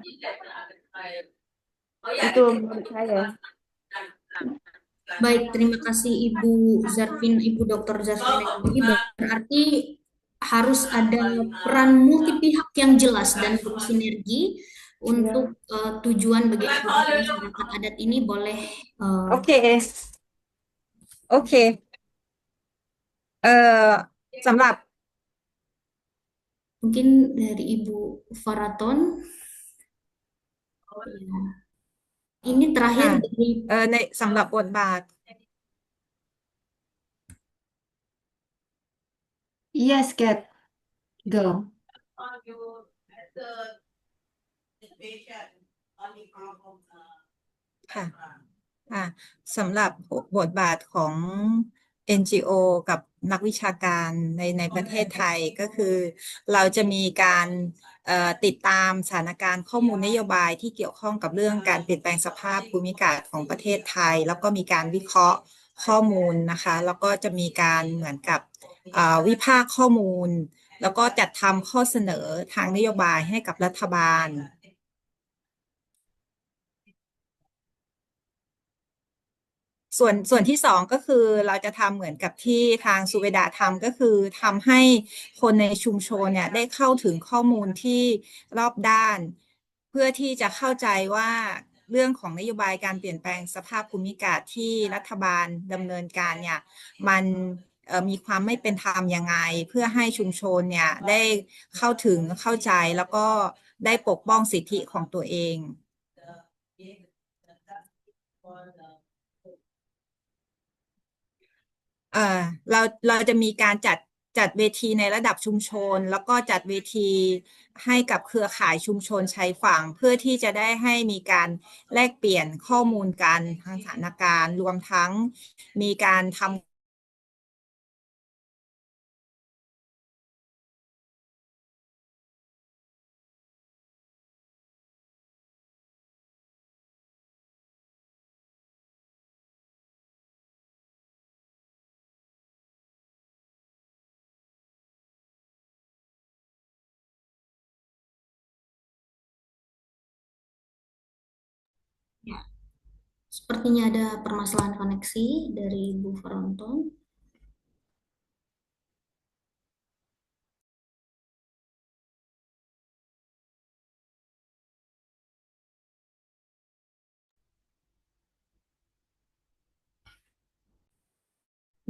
Itu menurut saya. Baik, terima kasih Ibu Dr. Zarvina. Jadi berarti harus ada peran multi pihak yang jelas dan bersinergi untuk tujuan bagaimana masyarakat adat ini boleh. Oke. สำหรับ mungkin dari Ibu Faraton. Ini terakhir dari ในสำหรับบทบาท Yes, Kat. Go. ค่ะสำหรับบทบาทของ NGO กับนักวิชาการในประเทศไทยก็คือเราจะมีการติดตามสถานการณ์ข้อมูลนโยบายที่เกี่ยวข้องกับเรื่องการเปลี่ยนแปลงสภาพภูมิอากาศของประเทศไทยแล้วก็มีการวิเคราะห์ข้อมูลนะคะแล้วก็จะมีการเหมือนกับวิพากษ์ข้อมูลแล้วก็จัดทำข้อเสนอทางนโยบายให้กับรัฐบาล ส่วนที่สองก็คือเราจะทำเหมือนกับที่ทางสุเวดาทำก็คือทำให้คนในชุมชนเนี่ยได้เข้าถึงข้อมูลที่รอบด้าน เพื่อที่จะเข้าใจว่าเรื่องของนโยบายการเปลี่ยนแปลงสภาพภูมิอากาศที่รัฐบาลดำเนินการเนี่ยมันมีความไม่เป็นธรรมยังไง เพื่อให้ชุมชนเนี่ยได้เข้าถึงเข้าใจแล้วก็ได้ปกป้องสิทธิของตัวเอง เราจะมีการจัดเวทีในระดับชุมชน แล้วก็จัดเวทีให้กับเครือข่ายชุมชนชายฝั่งเพื่อที่จะได้ให้มีการแลกเปลี่ยนข้อมูลกันทางสถานการณ์รวมทั้งมีการทำYa, sepertinya ada permasalahan koneksi dari Bu Veronton.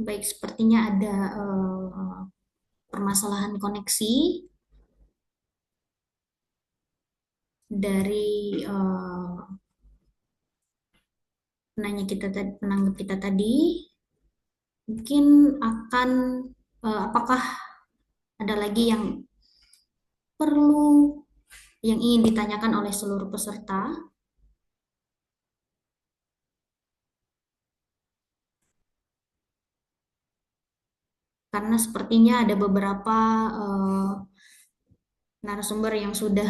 Baik, sepertinya ada permasalahan koneksi dari penanggap kita tadi. Mungkin akan apakah ada lagi yang ingin ditanyakan oleh seluruh peserta? Karena sepertinya ada beberapa narasumber yang sudah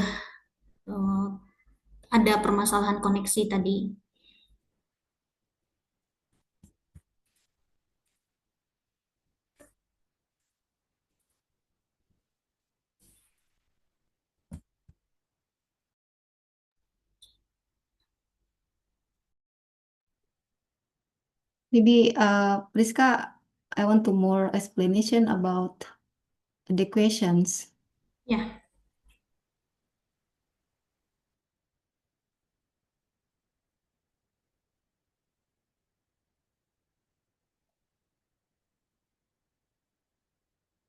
ada permasalahan koneksi tadi. Maybe, Priska, I want to more explanation about the questions. Ya,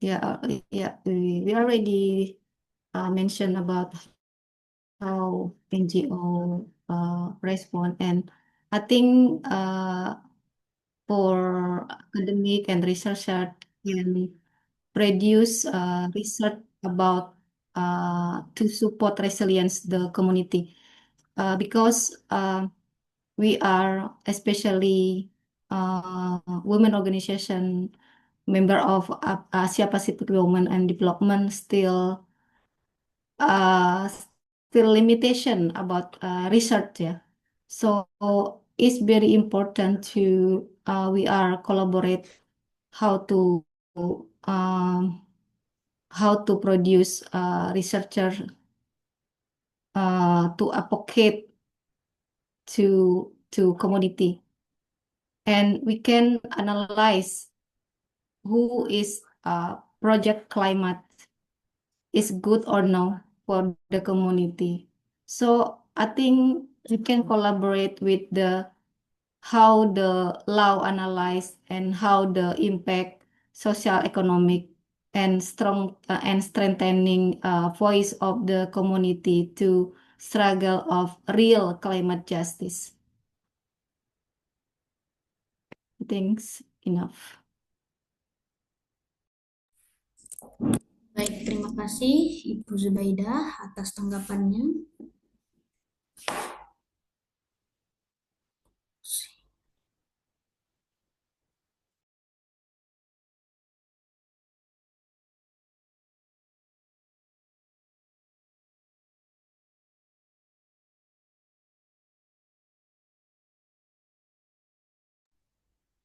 Yeah, we already mentioned about how NGO respond, and I think for academic and researcher can produce research about to support resilience the community because we are especially women organization member of Asia Pacific Women and Development still limitation about research, yeah. So it's very important to we are collaborate how to produce researcher to advocate to community, and we can analyze who is project climate is good or no for the community. So I think we can collaborate with how the law analyze and how the impact social economic and strengthening voice of the community to struggle of real climate justice. Thanks, enough. baik, terima kasih Ibu Zubaidah atas tanggapannya.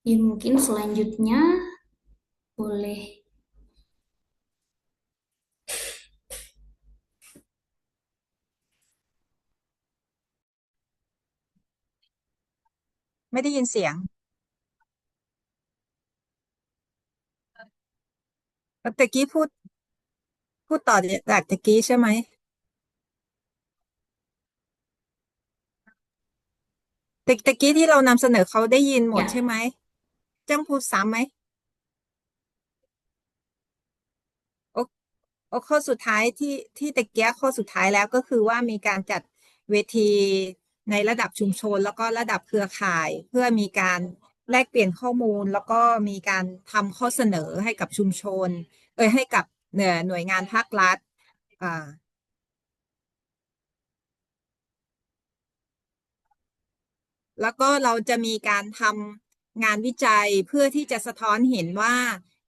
Ya, mungkin selanjutnya boleh ไม่ได้ยินเสียง ตะกี้พูดต่อจากตะกี้ใช่ไหมตะกี้ที่เรานำเสนอเขาได้ยินหมด Ya. ใช่ไหมจ้างพูดซ้ำไหมข้อสุดท้ายที่ตะเกียข้อสุดท้ายแล้วก็คือว่ามีการจัดเวทีในระดับชุมชนแล้วก็ระดับเครือข่าย เพื่อมีการแลกเปลี่ยนข้อมูล แล้วก็มีการทำข้อเสนอให้กับชุมชนให้กับหน่วยงานภาครัฐแล้วก็เราจะมีการทำงานวิจัยเพื่อที่จะสะท้อนเห็นว่า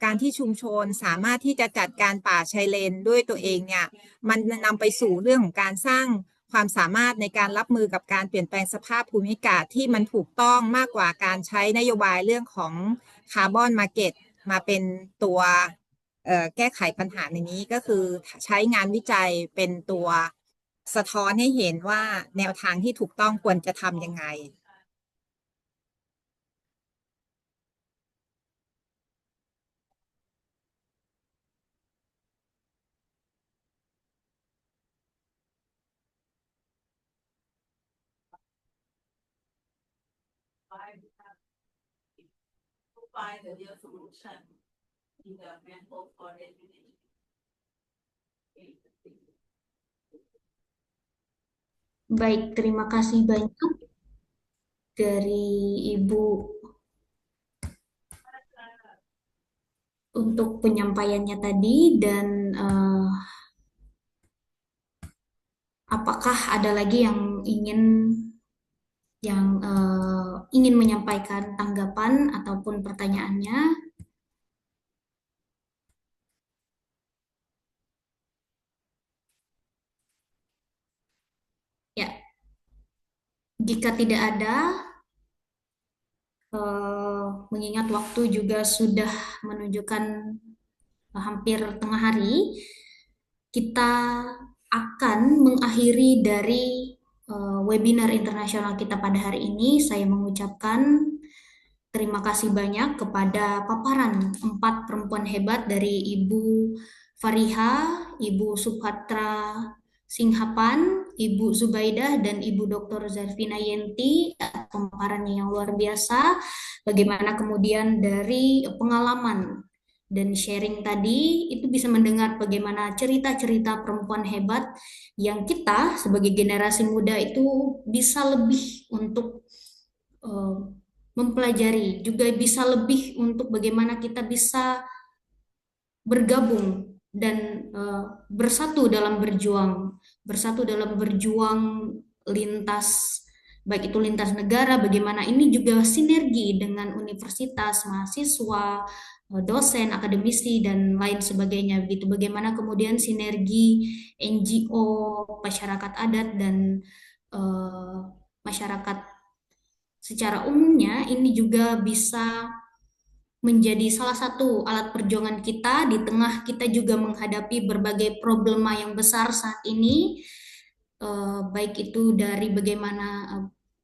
การที่ชุมชนสามารถที่จะจัดการป่าชายเลนด้วยตัวเองเนี่ยมันนำไปสู่เรื่องของการสร้างความสามารถในการรับมือกับการเปลี่ยนแปลงสภาพภูมิอากาศที่มันถูกต้องมากกว่าการใช้นโยบายเรื่องของคาร์บอนมาร์เก็ตมาเป็นตัวแก้ไขปัญหาในนี้ก็คือใช้งานวิจัยเป็นตัวสะท้อนให้เห็นว่าแนวทางที่ถูกต้องควรจะทำยังไงFind the real solution in the mental forest. Baik, terima kasih banyak dari Ibu untuk penyampaiannya tadi dan apakah ada lagi yang ingin menyampaikan tanggapan ataupun pertanyaannya? Ya, jika tidak ada, mengingat waktu juga sudah menunjukkan hampir tengah hari, kita akan mengakhiri dari webinar internasional kita pada hari ini. Saya mengucapkan terima kasih banyak kepada paparan 4 perempuan hebat dari Ibu Fariha, Ibu Subhatra Singhapan, Ibu Zubaidah, dan Ibu Dr. Zarfina Yenti. Pemaparannya yang luar biasa. Bagaimana kemudian dari pengalaman dan sharing tadi itu bisa mendengar bagaimana cerita-cerita perempuan hebat yang kita sebagai generasi muda itu bisa lebih untuk mempelajari, juga bisa lebih untuk bagaimana kita bisa bergabung dan bersatu dalam berjuang lintas, baik itu lintas negara, bagaimana ini juga sinergi dengan universitas, mahasiswa, dosen, akademisi, dan lain sebagainya. Begitu bagaimana kemudian sinergi NGO, masyarakat adat, dan masyarakat secara umumnya ini juga bisa menjadi salah satu alat perjuangan kita di tengah kita juga menghadapi berbagai problema yang besar saat ini, baik itu dari bagaimana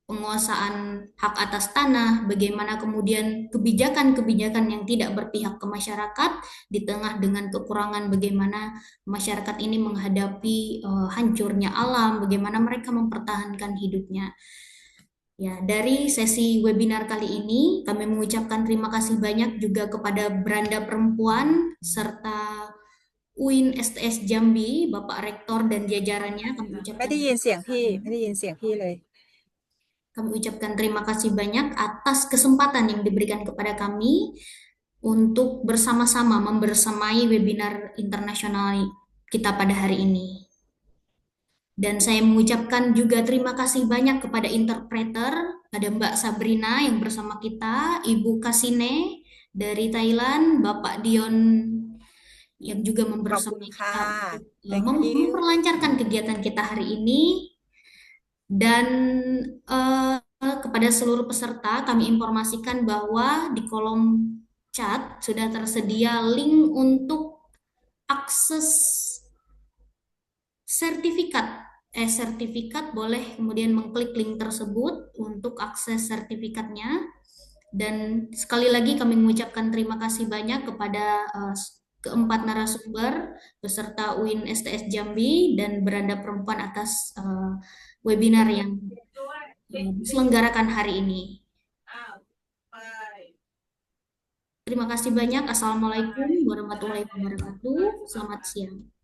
penguasaan hak atas tanah, bagaimana kemudian kebijakan-kebijakan yang tidak berpihak ke masyarakat, di tengah dengan kekurangan bagaimana masyarakat ini menghadapi hancurnya alam, bagaimana mereka mempertahankan hidupnya. Ya, dari sesi webinar kali ini kami mengucapkan terima kasih banyak juga kepada Beranda Perempuan serta UIN STS Jambi, Bapak Rektor dan jajarannya. Kami ucapkan ไม่ได้ยินเสียงพี่เลย Kami ucapkan terima kasih banyak atas kesempatan yang diberikan kepada kami untuk bersama-sama membersamai webinar internasional kita pada hari ini. Dan saya mengucapkan juga terima kasih banyak kepada interpreter, ada Mbak Sabrina yang bersama kita, Ibu Kasine dari Thailand, Bapak Dion yang juga membersamai kita untuk memperlancarkan kegiatan kita hari ini. Dan kepada seluruh peserta kami informasikan bahwa di kolom chat sudah tersedia link untuk akses sertifikat, boleh kemudian mengklik link tersebut untuk akses sertifikatnya. Dan sekali lagi kami mengucapkan terima kasih banyak kepada keempat narasumber beserta UIN STS Jambi dan Beranda Perempuan atas webinar yang diselenggarakan hari ini. Terima kasih banyak. Assalamualaikum warahmatullahi wabarakatuh. Selamat siang.